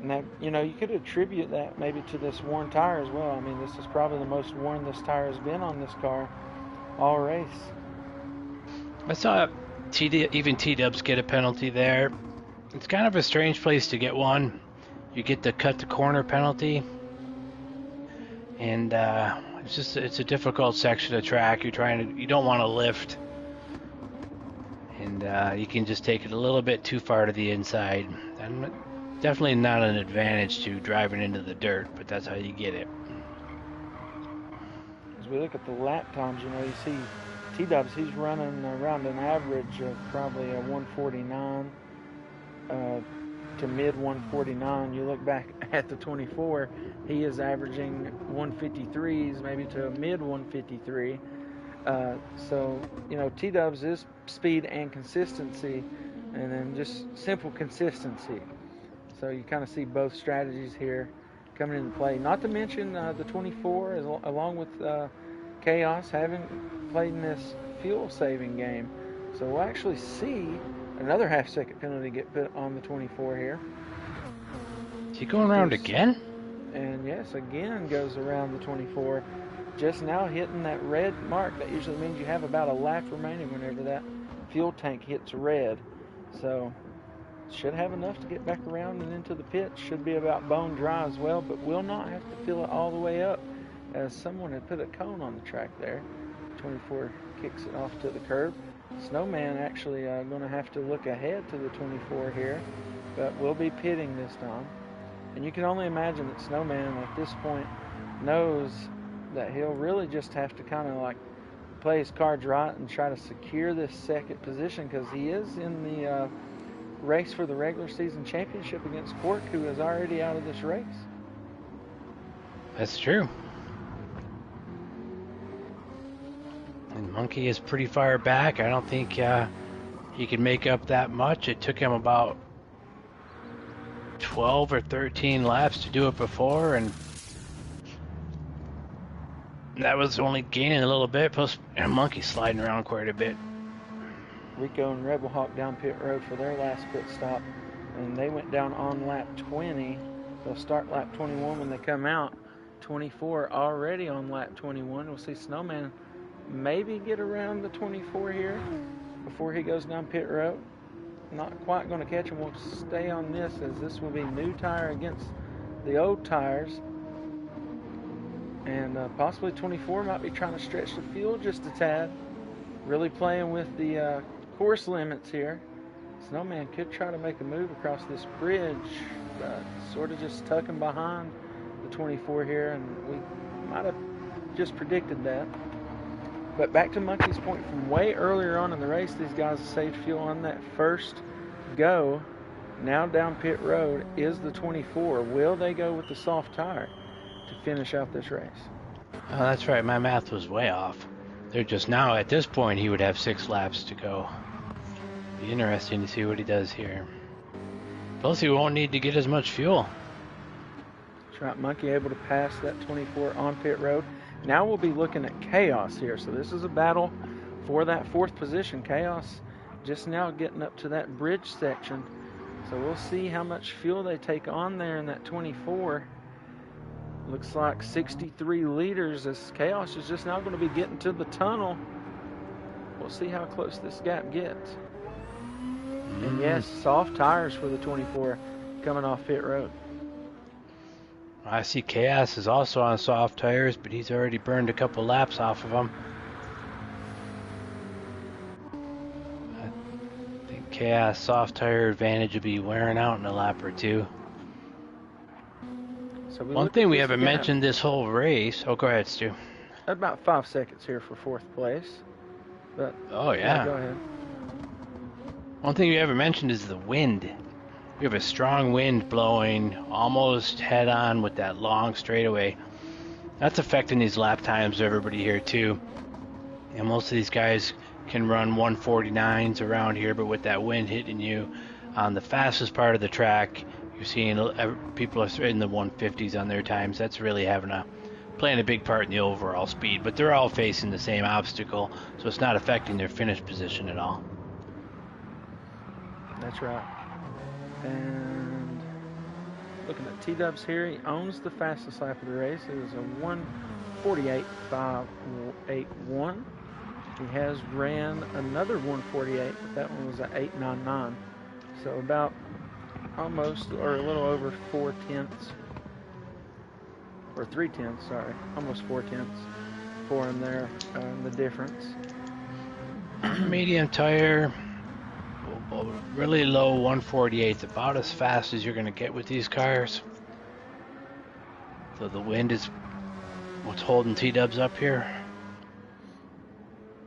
Now, you could attribute that maybe to this worn tire as well. I mean, this is probably the most worn this tire has been on this car all race. I saw even T-Dubs get a penalty there. It's kind of a strange place to get one. You get the cut the corner penalty. And it's a difficult section of track. You don't want to lift. And you can just take it a little bit too far to the inside. And definitely not an advantage to driving into the dirt, but that's how you get it. As we look at the lap times, you see T-Dubs, he's running around an average of probably a 149 to mid 149. You look back at the 24, he is averaging 153s, maybe to a mid 153. So, T-Dubs is speed and consistency, and then just simple consistency. So you kind of see both strategies here coming into play. Not to mention the 24, along with Chaos, having played in this fuel-saving game. So we'll actually see another half-second penalty get put on the 24 here. Is he going around again? And yes, again goes around the 24. Just now hitting that red mark. That usually means you have about a lap remaining whenever that fuel tank hits red. So should have enough to get back around and into the pit. Should be about bone dry as well, but will not have to fill it all the way up, as someone had put a cone on the track there. 24 kicks it off to the curb. Snowman actually going to have to look ahead to the 24 here, but will be pitting this time. And you can only imagine that Snowman at this point knows that he'll really just have to kind of like play his cards right and try to secure this second position, because he is in the race for the regular season championship against Quark, who is already out of this race. That's true. And Monkey is pretty far back. I don't think he can make up that much. It took him about 12 or 13 laps to do it before, and that was only gaining a little bit. Plus, Monkey sliding around quite a bit. Rico and Rebel Hawk down pit road for their last pit stop, and they went down on lap 20. They'll start lap 21 when they come out. 24 already on lap 21. We'll see Snowman maybe get around the 24 here before he goes down pit road. Not quite going to catch him. We'll stay on this, as this will be new tire against the old tires. And possibly 24 might be trying to stretch the field just a tad. Really playing with the course limits here. Snowman could try to make a move across this bridge, sort of just tucking behind the 24 here, and we might have just predicted that. But back to Monkey's point from way earlier on in the race, these guys saved fuel on that first go. Now down pit road is the 24. Will they go with the soft tire to finish out this race? Oh, that's right. My math was way off. They're just now, at this point, he would have 6 laps to go. Be interesting to see what he does here. Plus, he won't need to get as much fuel. That's right, Monkey able to pass that 24 on pit road. Now we'll be looking at Chaos here. So this is a battle for that 4th position. Chaos just now getting up to that bridge section. So we'll see how much fuel they take on there in that 24. Looks like 63 liters as Chaos is just now going to be getting to the tunnel. We'll see how close this gap gets. And yes, soft tires for the 24 coming off pit road. I see Chaos is also on soft tires, but he's already burned a couple laps off of them. I think Chaos soft tire advantage will be wearing out in a lap or two. So one thing we haven't mentioned this whole race. Oh, go ahead, Stu. About 5 seconds here for 4th place. But oh yeah, go ahead. One thing we haven't mentioned is the wind. We have a strong wind blowing almost head on with that long straightaway. That's affecting these lap times of everybody here too. And most of these guys can run 149s around here, but with that wind hitting you on the fastest part of the track, you're seeing people are in the 150s on their times. That's really playing a big part in the overall speed, but they're all facing the same obstacle, so it's not affecting their finish position at all. That's right. And looking at T-Dubs here, he owns the fastest lap of the race. It was a 1:48.581. He has ran another 1:48, but that one was an 8:99. So about almost, or a little over 4/10, or 3/10, sorry, almost 4/10 for him there, the difference. Medium tire, really low 148, about as fast as you're going to get with these cars. So the wind is what's holding T-Dubs up here.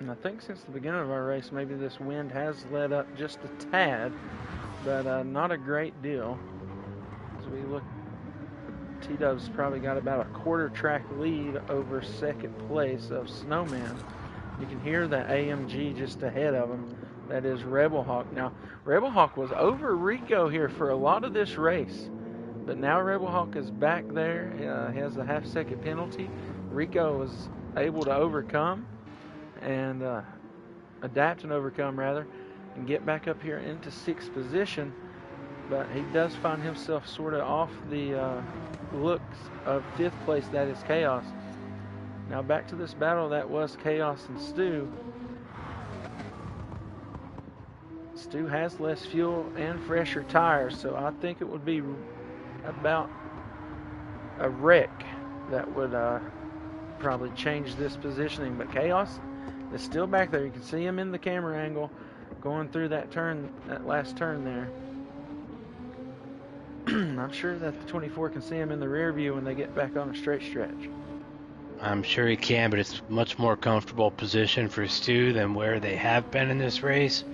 And I think since the beginning of our race, maybe this wind has let up just a tad, but not a great deal. As we look, T-Dubs probably got about a quarter track lead over 2nd place of Snowman. You can hear the AMG just ahead of him. That is Rebel Hawk. Now, Rebel Hawk was over Rico here for a lot of this race, but now Rebel Hawk is back there. He has a half-second penalty. Rico was able to overcome and adapt and overcome, rather, and get back up here into 6th position. But he does find himself sort of off the looks of 5th place. That is Chaos. Now back to this battle that was Chaos and Stu. Stu has less fuel and fresher tires, so I think it would be about a wreck that would probably change this positioning. But Chaos is still back there. You can see him in the camera angle going through that turn, that last turn there. I'm sure that the 24 can see him in the rear view when they get back on a straight stretch. I'm sure he can, but it's much more comfortable position for Stu than where they have been in this race.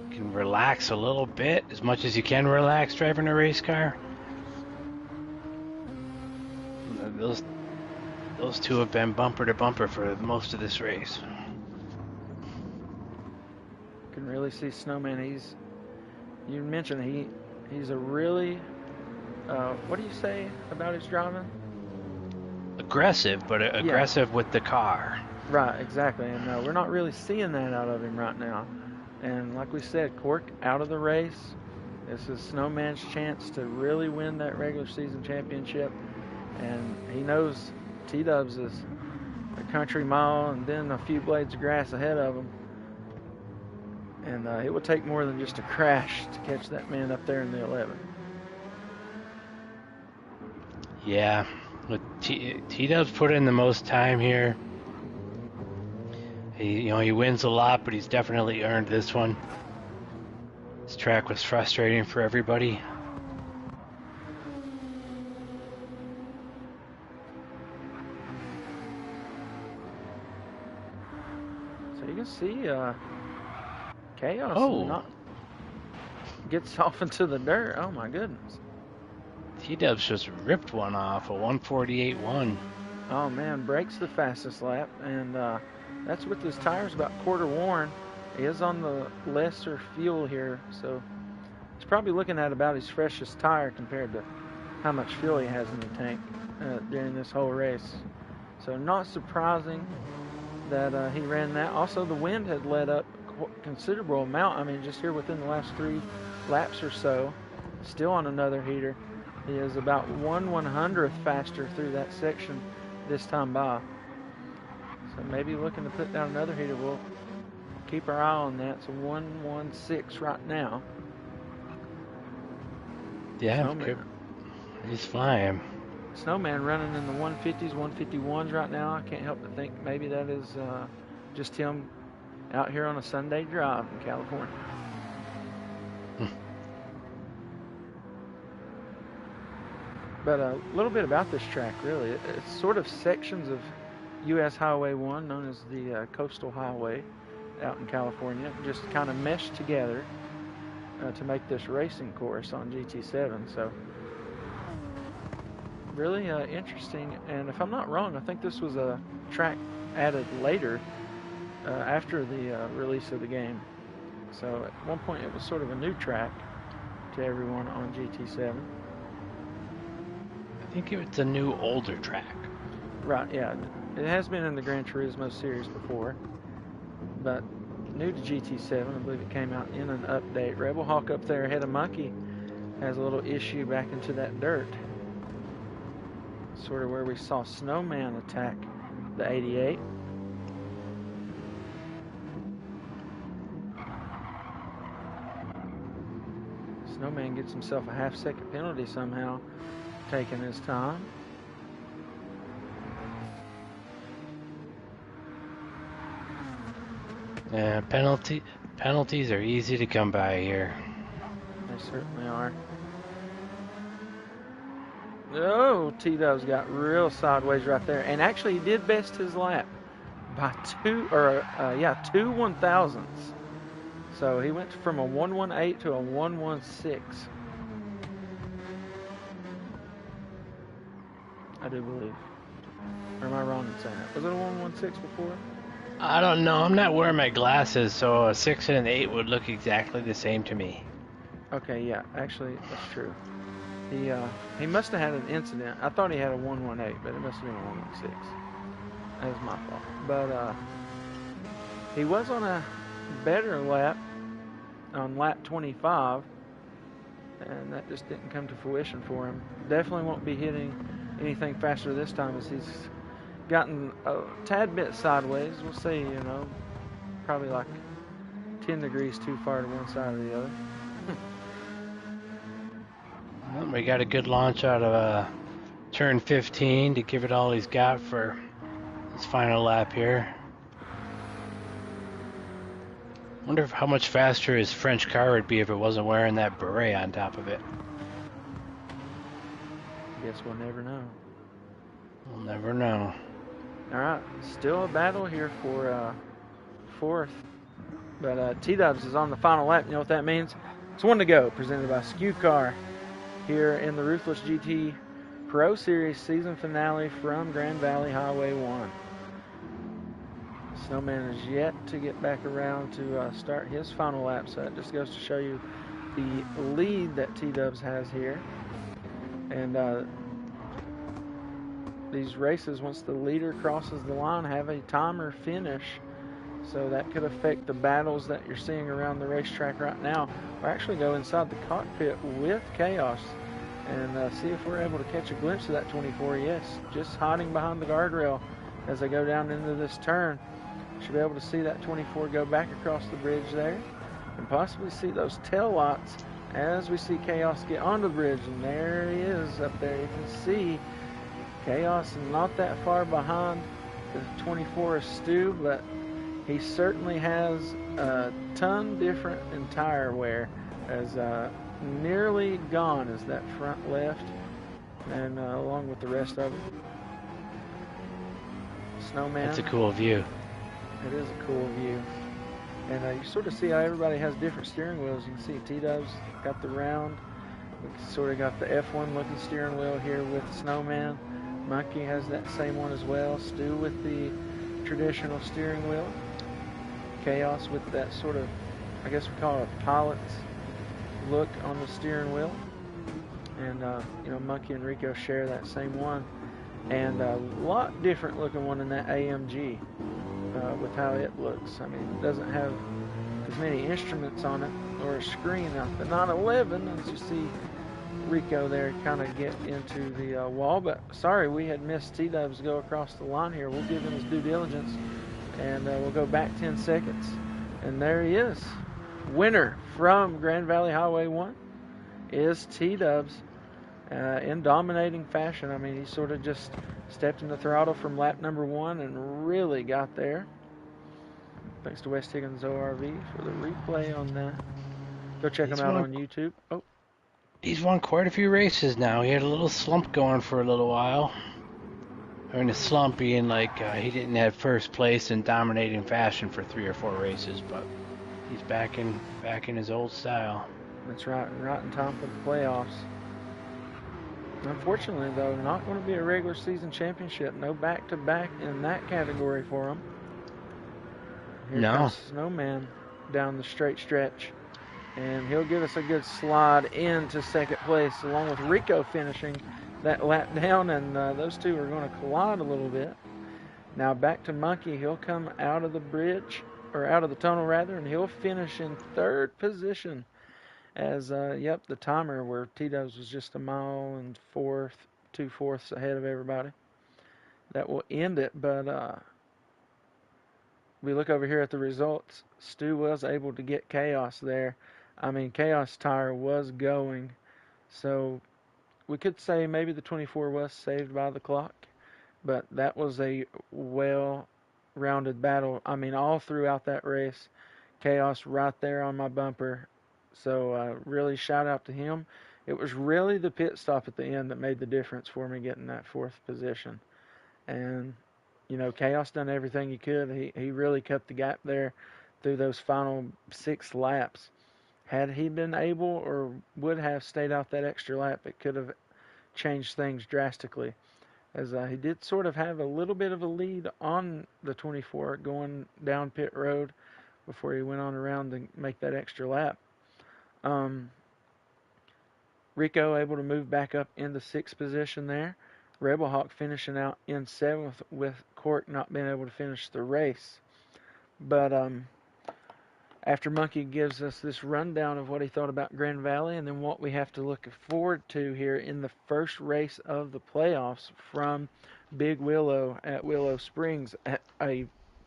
You can relax a little bit, as much as you can relax driving a race car. Those two have been bumper to bumper for most of this race. You can really see Snowman. You mentioned he's a really, what do you say about his driving? Aggressive, but aggressive with the car. Right, exactly. And we're not really seeing that out of him right now. And like we said, Cork out of the race. This is Snowman's chance to really win that regular season championship. And he knows T-Dubs is a country mile and then a few blades of grass ahead of him. And it would take more than just a crash to catch that man up there in the 11. Yeah, T-Dubs put in the most time here. He wins a lot, but he's definitely earned this one. This track was frustrating for everybody. So you can see Chaos gets off into the dirt. Oh my goodness. T-Dubs just ripped one off, a 148.1. Oh man, breaks the fastest lap, and that's with his tires about quarter worn. He is on the lesser fuel here, so he's probably looking at about his freshest tire compared to how much fuel he has in the tank during this whole race. So not surprising that he ran that. Also, the wind had let up considerable amount. I mean, just here within the last 3 laps or so, still on another heater. He is about 1/100th faster through that section this time by. So maybe looking to put down another heater. We'll keep our eye on that. It's a 1:16 right now. Yeah, Snowman. he's flying. Snowman running in the 150s, 151s right now. I can't help but think maybe that is just him out here on a Sunday drive in California. But a little bit about this track, really. It's sort of sections of U.S. Highway 1, known as the Coastal Highway out in California, just kind of meshed together to make this racing course on GT7. So really interesting. And if I'm not wrong, I think this was a track added later after the release of the game. So at one point it was sort of a new track to everyone on GT7. I think it's a new older track. Right, yeah. It has been in the Gran Turismo series before, but new to GT7. I believe it came out in an update. Rebel Hawk up there ahead of Monkey has a little issue back into that dirt. Sort of where we saw Snowman attack the 88. Snowman gets himself a half-second penalty somehow, taking his time. Yeah, penalties are easy to come by here. They certainly are. Oh, T-Dub's got real sideways right there, and actually he did best his lap by 2 1/1000ths. So he went from a 1:18 to a 1:16. I do believe. Or am I wrong in saying that? Was it a 1:16 before? I don't know. I'm not wearing my glasses, so a 6 and an 8 would look exactly the same to me. Okay, yeah, actually that's true. He must have had an incident. I thought he had a 1:18, but it must have been a 1:16. That was my fault. But he was on a better lap on lap 25, and that just didn't come to fruition for him. Definitely won't be hitting anything faster this time, as he's gotten a tad bit sideways. We'll see, probably like 10 degrees too far to one side or the other. Well, we got a good launch out of turn 15 to give it all he's got for his final lap here. Wonder how much faster his French car would be if it wasn't wearing that beret on top of it. Guess we'll never know. We'll never know. All right, still a battle here for fourth. But T-Dubs is on the final lap. You know what that means? It's one to go, presented by SKU Car here in the Ruthless GT Pro Series season finale from Grand Valley Highway 1. Snowman is yet to get back around to start his final lap, so it just goes to show you the lead that T-Dubs has here. And these races, once the leader crosses the line, have a timer finish. So that could affect the battles that you're seeing around the racetrack right now. We'll actually go inside the cockpit with Chaos and see if we're able to catch a glimpse of that 24. Yes, just hiding behind the guardrail as they go down into this turn. Should be able to see that 24 go back across the bridge there and possibly see those tail lights as we see Chaos get onto the bridge. And there he is up there. You can see Chaos is not that far behind the 24 of Stu, but he certainly has a ton different in tire wear, as nearly gone is that front left, and along with the rest of it. Snowman. That's a cool view. It is a cool view. And you sort of see how everybody has different steering wheels. You can see T-Dubs got the round. We sort of got the F1 looking steering wheel here with Snowman. Monkey has that same one as well. Stu with the traditional steering wheel. Chaos with that sort of, I guess we call it a pilot's look on the steering wheel. And, Monkey and Rico share that same one. And a lot different looking one than that AMG with how it looks. I mean, it doesn't have as many instruments on it or a screen. Now, the 911, as you see Rico there kind of get into the wall. But sorry, we had missed T-Dubs go across the line here. We'll give him his due diligence, and we'll go back 10 seconds. And there he is. Winner from Grand Valley Highway 1 is T-Dubs in dominating fashion. I mean, he sort of just stepped in the throttle from lap number 1 and really got there. Thanks to West Higgins ORV for the replay on that. Go check him out on YouTube. Oh, he's won quite a few races now. He had a little slump going for a little while. Or in a slump being like he didn't have first place in dominating fashion for 3 or 4 races, but he's back in his old style. That's right, right in time for the playoffs. Unfortunately, though, not going to be a regular season championship. No back-to-back in that category for him. Here comes Snowman down the straight stretch. And he'll give us a good slide into second place, along with Rico finishing that lap down. And those two are going to collide a little bit. Now back to Monkey. He'll come out of the bridge, or out of the tunnel, rather, and he'll finish in third position. As, the timer where T-Dubs was just a mile and 2/4 ahead of everybody. That will end it, but we look over here at the results. Stu was able to get Chaos there. I mean, Chaos tire was going, so we could say maybe the 24 was saved by the clock, but that was a well-rounded battle. I mean, all throughout that race, Chaos right there on my bumper. So really shout out to him. It was really the pit stop at the end that made the difference for me getting that 4th position. And, Chaos done everything he could. He really cut the gap there through those final 6 laps. Had he been able or would have stayed out that extra lap, it could have changed things drastically. As he did sort of have a little bit of a lead on the 24 going down pit road before he went on around to make that extra lap. Rico able to move back up in the 6th position there. Rebel Hawk finishing out in 7th with Cork not being able to finish the race. But after Monkey gives us this rundown of what he thought about Grand Valley and then what we have to look forward to here in the first race of the playoffs from Big Willow at Willow Springs,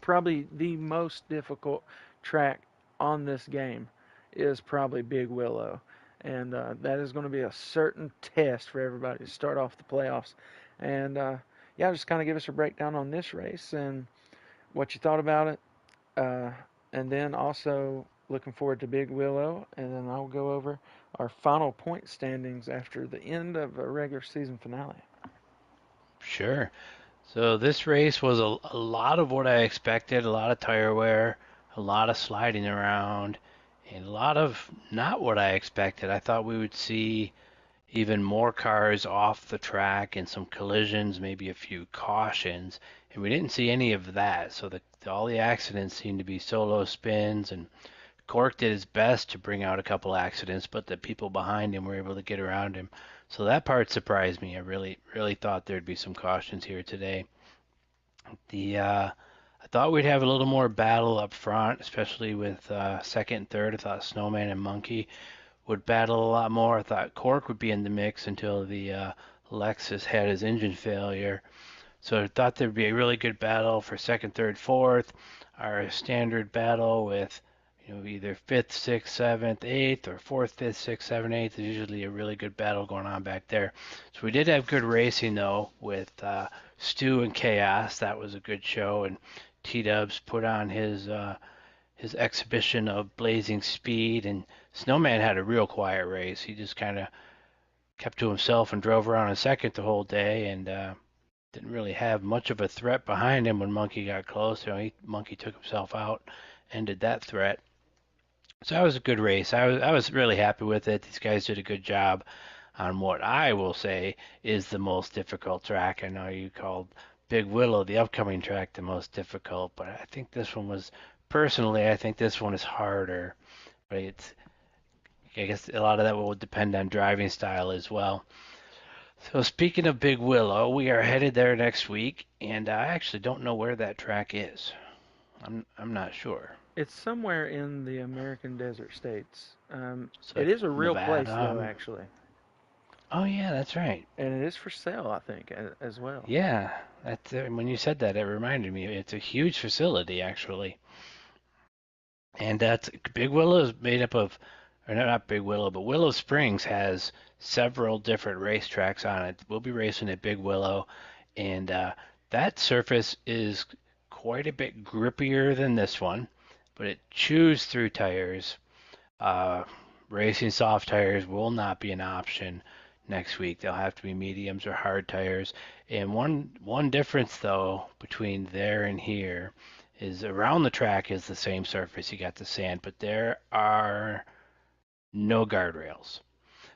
probably the most difficult track on this game is probably Big Willow. And that is going to be a certain test for everybody to start off the playoffs. And, just kind of give us a breakdown on this race and what you thought about it. And then also looking forward to Big Willow. And then I'll go over our final point standings after the end of a regular season finale. Sure. So this race was a lot of what I expected, a lot of tire wear, a lot of sliding around, and a lot of not what I expected. I thought we would see even more cars off the track and some collisions, maybe a few cautions, and we didn't see any of that. So all the accidents seemed to be solo spins, and Cork did his best to bring out a couple accidents, but the people behind him were able to get around him. So that part surprised me. I really, really thought there'd be some cautions here today. I thought we'd have a little more battle up front, especially with second and third. I thought Snowman and Monkey would battle a lot more. I thought Cork would be in the mix until the Lexus had his engine failure. So I thought there'd be a really good battle for second, third, fourth. Our standard battle with either 5th, 6th, 7th, 8th, or 4th, 5th, 6th, 7th, 8th. There's usually a really good battle going on back there. So we did have good racing, though, with Stu and Chaos. That was a good show, and T-Dubs put on his exhibition of blazing speed, and Snowman had a real quiet race. He just kind of kept to himself and drove around in second the whole day, and didn't really have much of a threat behind him when Monkey got close. Monkey took himself out, ended that threat. So that was a good race. I was really happy with it. These guys did a good job on what I will say is the most difficult track. I know you called Big Willow, the upcoming track, the most difficult, but I think this one was personally, I think this one is harder, but I guess a lot of that will depend on driving style as well. So speaking of Big Willow, we are headed there next week, and I actually don't know where that track is. I'm not sure. It's somewhere in the American desert states. It's It like is a real Nevada. place, though, actually. Oh yeah, that's right. And it is for sale, I think, as well. Yeah, that's when you said that, it reminded me. It's a huge facility actually, and that's Big Willow is made up of, or not Big Willow, but Willow Springs has several different racetracks on it. We'll be racing at Big Willow, and that surface is quite a bit grippier than this one, but it chews through tires. Uh, Racing soft tires will not be an option next week. They'll have to be mediums or hard tires. And one difference though between there and here is around the track is the same surface. You got the sand, but there are no guardrails.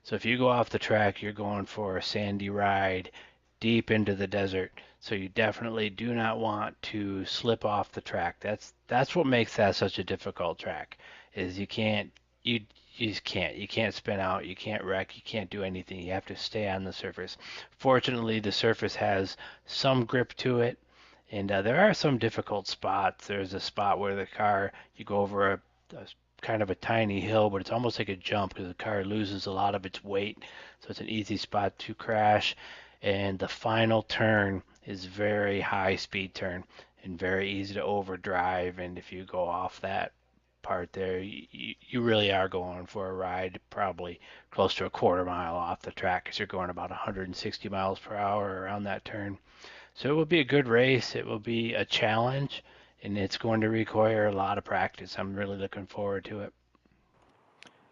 So if you go off the track, you're going for a sandy ride deep into the desert. So you definitely do not want to slip off the track. That's what makes that such a difficult track. Is you you just can't. You can't spin out, you can't wreck, you can't do anything. You have to stay on the surface. Fortunately, the surface has some grip to it, and there are some difficult spots. There's a spot where the car, you go over a kind of a tiny hill, but it's almost like a jump because the car loses a lot of its weight. So it's an easy spot to crash. And the final turn is very high speed turn and very easy to overdrive. And if you go off that part there, you really are going for a ride probably close to a quarter mile off the track because you're going about 160 miles per hour around that turn. So it will be a good race. It will be a challenge, and it's going to require a lot of practice. I'm really looking forward to it.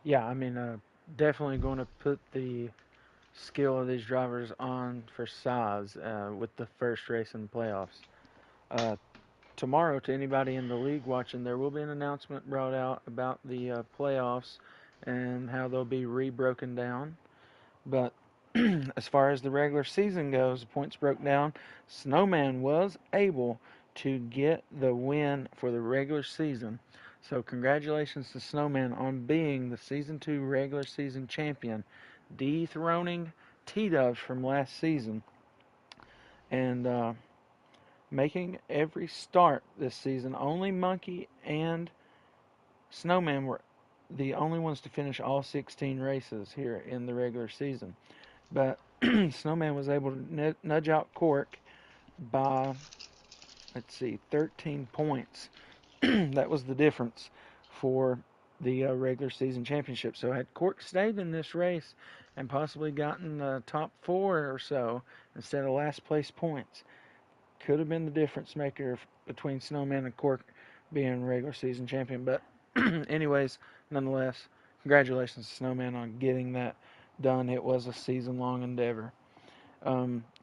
Yeah, I mean, definitely going to put the skill of these drivers on for size with the first race in the playoffs. Uh, Tomorrow, to anybody in the league watching, there will be an announcement brought out about the playoffs and how they'll be re-broken down. But as far as the regular season goes, the points broke down. Snowman was able to get the win for the regular season. So congratulations to Snowman on being the season 2 regular season champion, dethroning T-Dubs from last season and making every start this season. Only Monkey and Snowman were the only ones to finish all 16 races here in the regular season. But Snowman was able to nudge out Cork by, let's see, 13 points. That was the difference for the regular season championship. So had Cork stayed in this race and possibly gotten the top 4 or so instead of last place points, could have been the difference maker between Snowman and Cork being regular season champion. But anyways, nonetheless, congratulations to Snowman on getting that done. It was a season-long endeavor.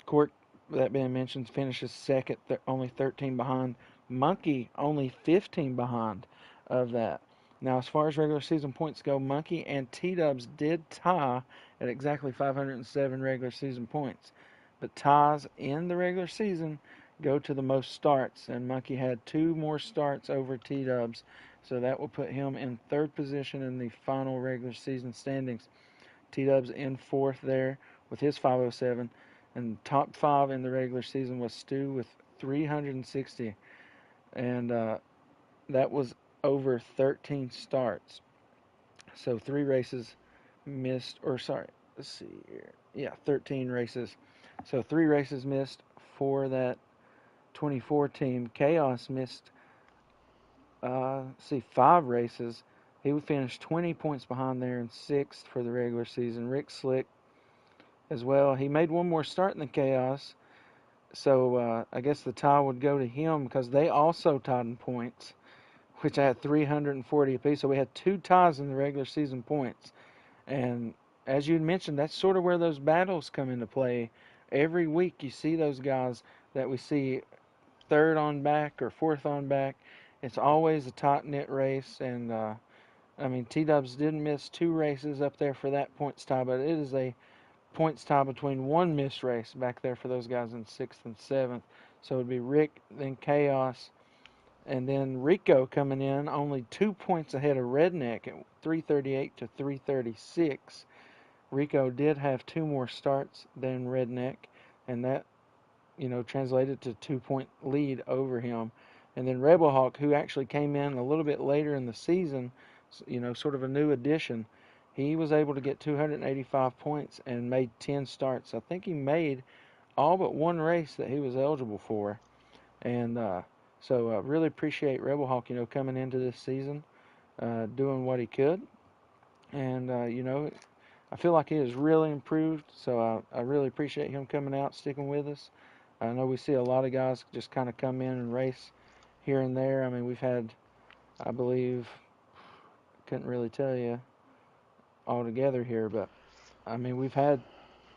Cork, that being mentioned, finishes second, only 13 behind. Monkey only 15 behind of that. Now, as far as regular season points go, Monkey and T-Dubs did tie at exactly 507 regular season points. But ties in the regular season go to the most starts, and Monkey had 2 more starts over T-Dubs, so that will put him in 3rd position in the final regular season standings. T-Dubs in 4th there with his 507, and top 5 in the regular season was Stu with 360, and that was over 13 starts. So 3 races missed, or sorry, let's see here. Yeah, 13 races. So 3 races missed for that 24 team. Chaos missed, see, 5 races. He would finish 20 points behind there in 6th for the regular season. Rick Slick as well. He made one more start in the Chaos, so I guess the tie would go to him because they also tied in points, which I had 340 apiece. So we had 2 ties in the regular season points. And as you mentioned, that's sort of where those battles come into play. Every week you see those guys that we see 3rd on back or 4th on back. It's always a tight knit race, and I mean T Dubs didn't miss 2 races up there for that points tie, but it is a points tie between 1 missed race back there for those guys in 6th and 7th. So it would be Rick, then Chaos, And then Rico coming in only 2 points ahead of Redneck at 338 to 336. Rico did have two more starts than Redneck, and that translated to 2 point lead over him. And then Rebel Hawk, who actually came in a little bit later in the season, sort of a new addition, he was able to get 285 points and made 10 starts. I think he made all but one race that he was eligible for. And so really appreciate Rebel Hawk, coming into this season, doing what he could. And, I feel like he has really improved. So I really appreciate him coming out, sticking with us. I know we see a lot of guys just kind of come in and race here and there. I mean, we've had, I believe, couldn't really tell you all together here, but I mean, we've had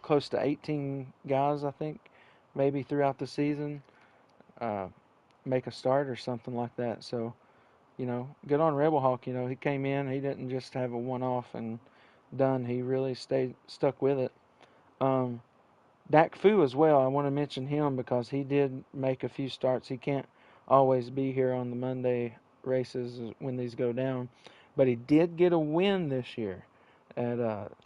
close to 18 guys, I think, maybe throughout the season, uh, make a start or something like that. So, good on Rebel Hawk. He came in, he didn't just have a one off and done. He really stayed stuck with it. Um, Dak Fu as well. I want to mention him because he did make a few starts. He can't always be here on the Monday races when these go down, but he did get a win this year at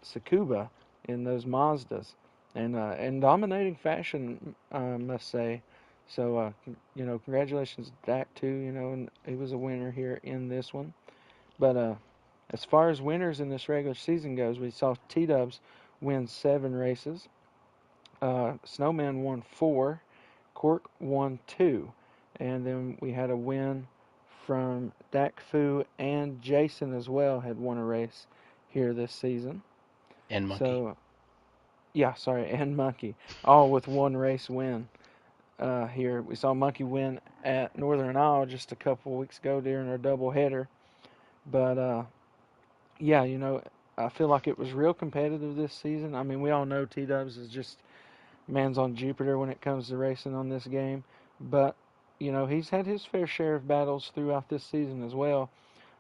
Tsukuba in those Mazdas, and in dominating fashion, I must say. So, congratulations to Dak too. And he was a winner here in this one. But as far as winners in this regular season goes, we saw T Dubs win 7 races. Snowman won 4, Cork won 2, and then we had a win from Dak Fu, and Jason as well had won a race here this season. And Monkey. So, yeah, sorry, and Monkey, all with one race win. Here we saw Monkey win at Northern Isle just a couple weeks ago during our doubleheader, but yeah, I feel like it was real competitive this season. I mean, we all know T Dubs is just man's on Jupiter when it comes to racing on this game. But, he's had his fair share of battles throughout this season as well.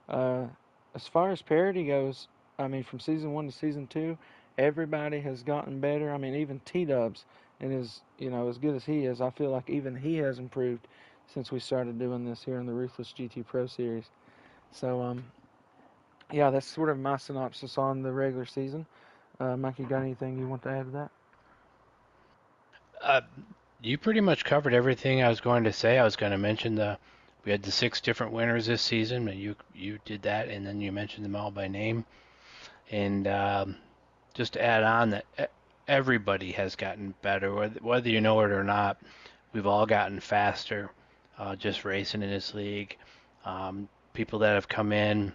Uh, as far as parity goes, I mean, from season 1 to season 2, everybody has gotten better. I mean, even T Dubs, and as good as he is, I feel like even he has improved since we started doing this here in the Ruthless GT Pro Series. So, yeah, that's sort of my synopsis on the regular season. Mike, you got anything you want to add to that? Uh, you pretty much covered everything I was going to say. I was going to mention we had the 6 different winners this season, and you did that, and then you mentioned them all by name. And just to add on that everybody has gotten better, whether you know it or not. We've all gotten faster, just racing in this league. People that have come in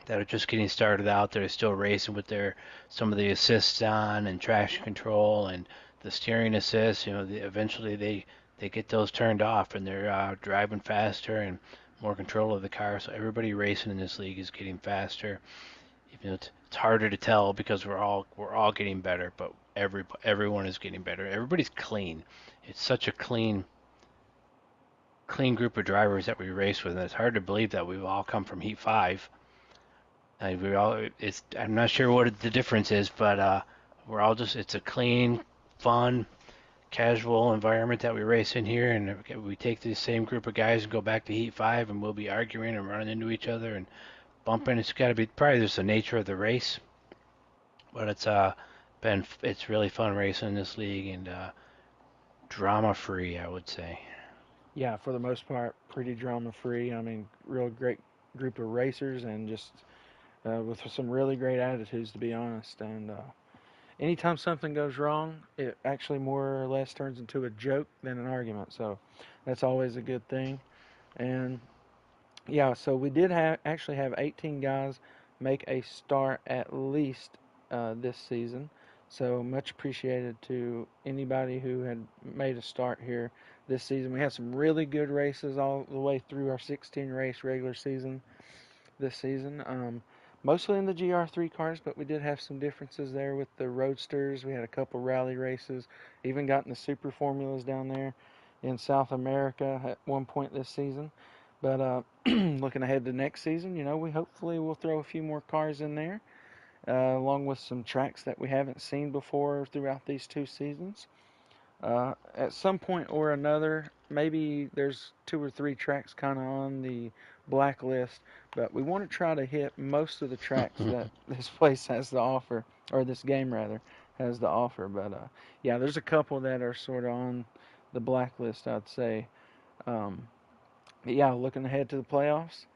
that are just getting started out, that are still racing with their some of the assists on and traction control and the steering assist. Eventually they get those turned off and they're driving faster and more control of the car. So everybody racing in this league is getting faster. Even though it's harder to tell because we're all getting better, but everyone is getting better. Everybody's clean. It's such a clean group of drivers that we race with, and it's hard to believe that we've all come from Heat 5. I'm not sure what the difference is, but we're all it's a clean, fun, casual environment that we race in here, and we take the same group of guys and go back to Heat 5, and we'll be arguing and running into each other and bumping. It's got to be probably just the nature of the race, but it's really fun racing in this league and drama free, I would say. Yeah, for the most part, pretty drama free. I mean, real great group of racers and just with some really great attitudes, to be honest. And anytime something goes wrong, it actually more or less turns into a joke than an argument. So that's always a good thing. And yeah, so we did actually have 18 guys make a start at least this season. So much appreciated to anybody who had made a start here this season. We had some really good races all the way through our 16 race regular season this season. Mostly in the GR3 cars, but we did have some differences there with the roadsters. We had a couple rally races, even got in the super formulas down there in South America at one point this season. But looking ahead to next season, we hopefully will throw a few more cars in there, along with some tracks that we haven't seen before throughout these 2 seasons. At some point or another, maybe there's 2 or 3 tracks kind of on the blacklist, but we want to try to hit most of the tracks that this place has to offer, or this game rather has to offer. But yeah, there's a couple that are sort of on the blacklist, I'd say. Um, but yeah, looking ahead to the playoffs.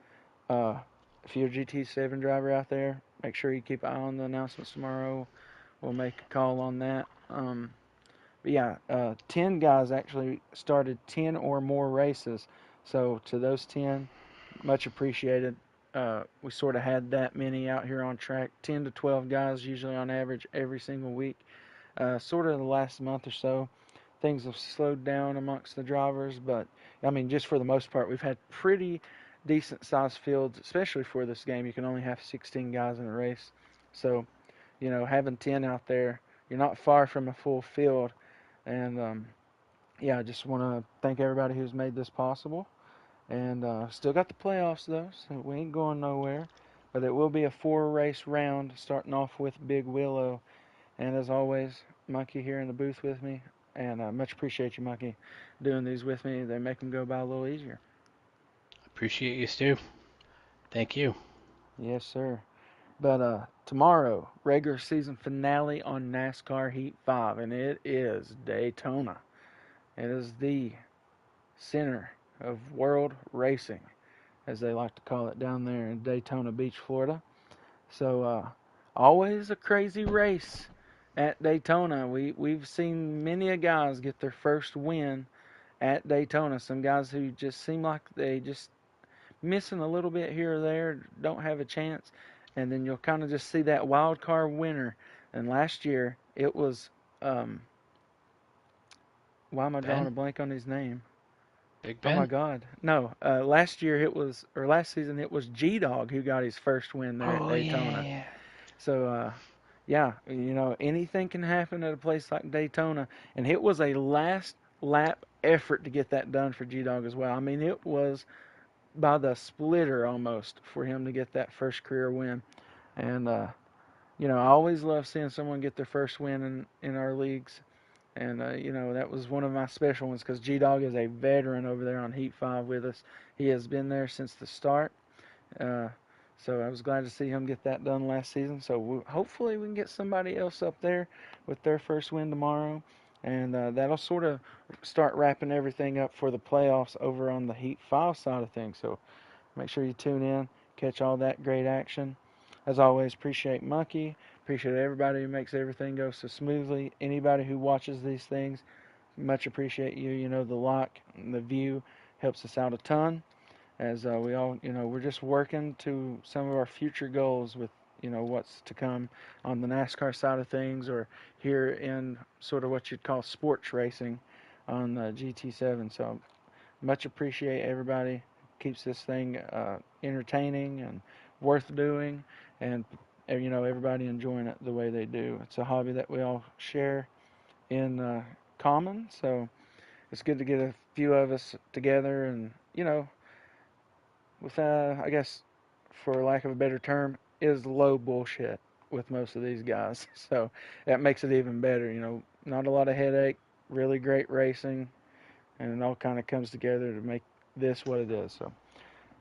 If you're a GT7 driver out there, make sure you keep an eye on the announcements tomorrow. We'll make a call on that. But yeah, 10 guys actually started 10 or more races. So to those 10, much appreciated. We sort of had that many out here on track, 10 to 12 guys usually on average every single week. Sort of the last month or so, things have slowed down amongst the drivers, but I mean, just for the most part, we've had pretty decent sized fields, especially for this game. You can only have 16 guys in a race. So, having 10 out there, you're not far from a full field. And yeah, I just want to thank everybody who's made this possible. And still got the playoffs though, so we ain't going nowhere. But it will be a 4 race round, starting off with Big Willow. And as always, Monkey here in the booth with me. And much appreciate you, Monkey, doing these with me. They make them go by a little easier. Appreciate you, Stu. Thank you. Yes, sir. But tomorrow, regular season finale on NASCAR Heat 5, and it is Daytona. It is the center of world racing, as they like to call it down there in Daytona Beach, Florida. So always a crazy race at Daytona. We've seen many a guys get their first win at Daytona. Some guys who just seem like they just missing a little bit here or there, don't have a chance, and then you'll kind of just see that wild card winner. And last year it was why am I drawing Ben? a blank on his name? Big Oh my Ben? God. No, last year it was, or last season it was G Dog who got his first win there at Oh, Daytona. yeah. So, yeah, anything can happen at a place like Daytona. And it was a last lap effort to get that done for G Dog as well. I mean, it was by the splitter almost for him to get that first career win. And, I always love seeing someone get their first win in our leagues. And, that was one of my special ones because G Dog is a veteran over there on Heat 5 with us. He has been there since the start. Uh, so I was glad to see him get that done last season. So hopefully we can get somebody else up there with their first win tomorrow. And that'll sort of start wrapping everything up for the playoffs over on the Heat 5 side of things. So make sure you tune in, catch all that great action. As always, appreciate Monkey. Appreciate everybody who makes everything go so smoothly. Anybody who watches these things, much appreciate you. The like and the view helps us out a ton. As we all, we're just working to some of our future goals with, what's to come on the NASCAR side of things, or here in sort of what you'd call sports racing on the GT7. So much appreciate everybody. Keeps this thing entertaining and worth doing, and everybody enjoying it the way they do. It's a hobby that we all share in common. So it's good to get a few of us together, and with I guess for lack of a better term, is low bullshit with most of these guys. So that makes it even better. Not a lot of headache, really great racing, and it all kind of comes together to make this what it is. So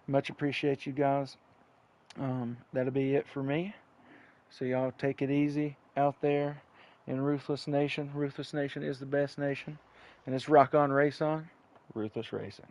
much appreciate you guys. That'll be it for me. So y'all take it easy out there in Ruthless Nation. Ruthless Nation is the best nation, and it's rock on, race on, Ruthless Racing.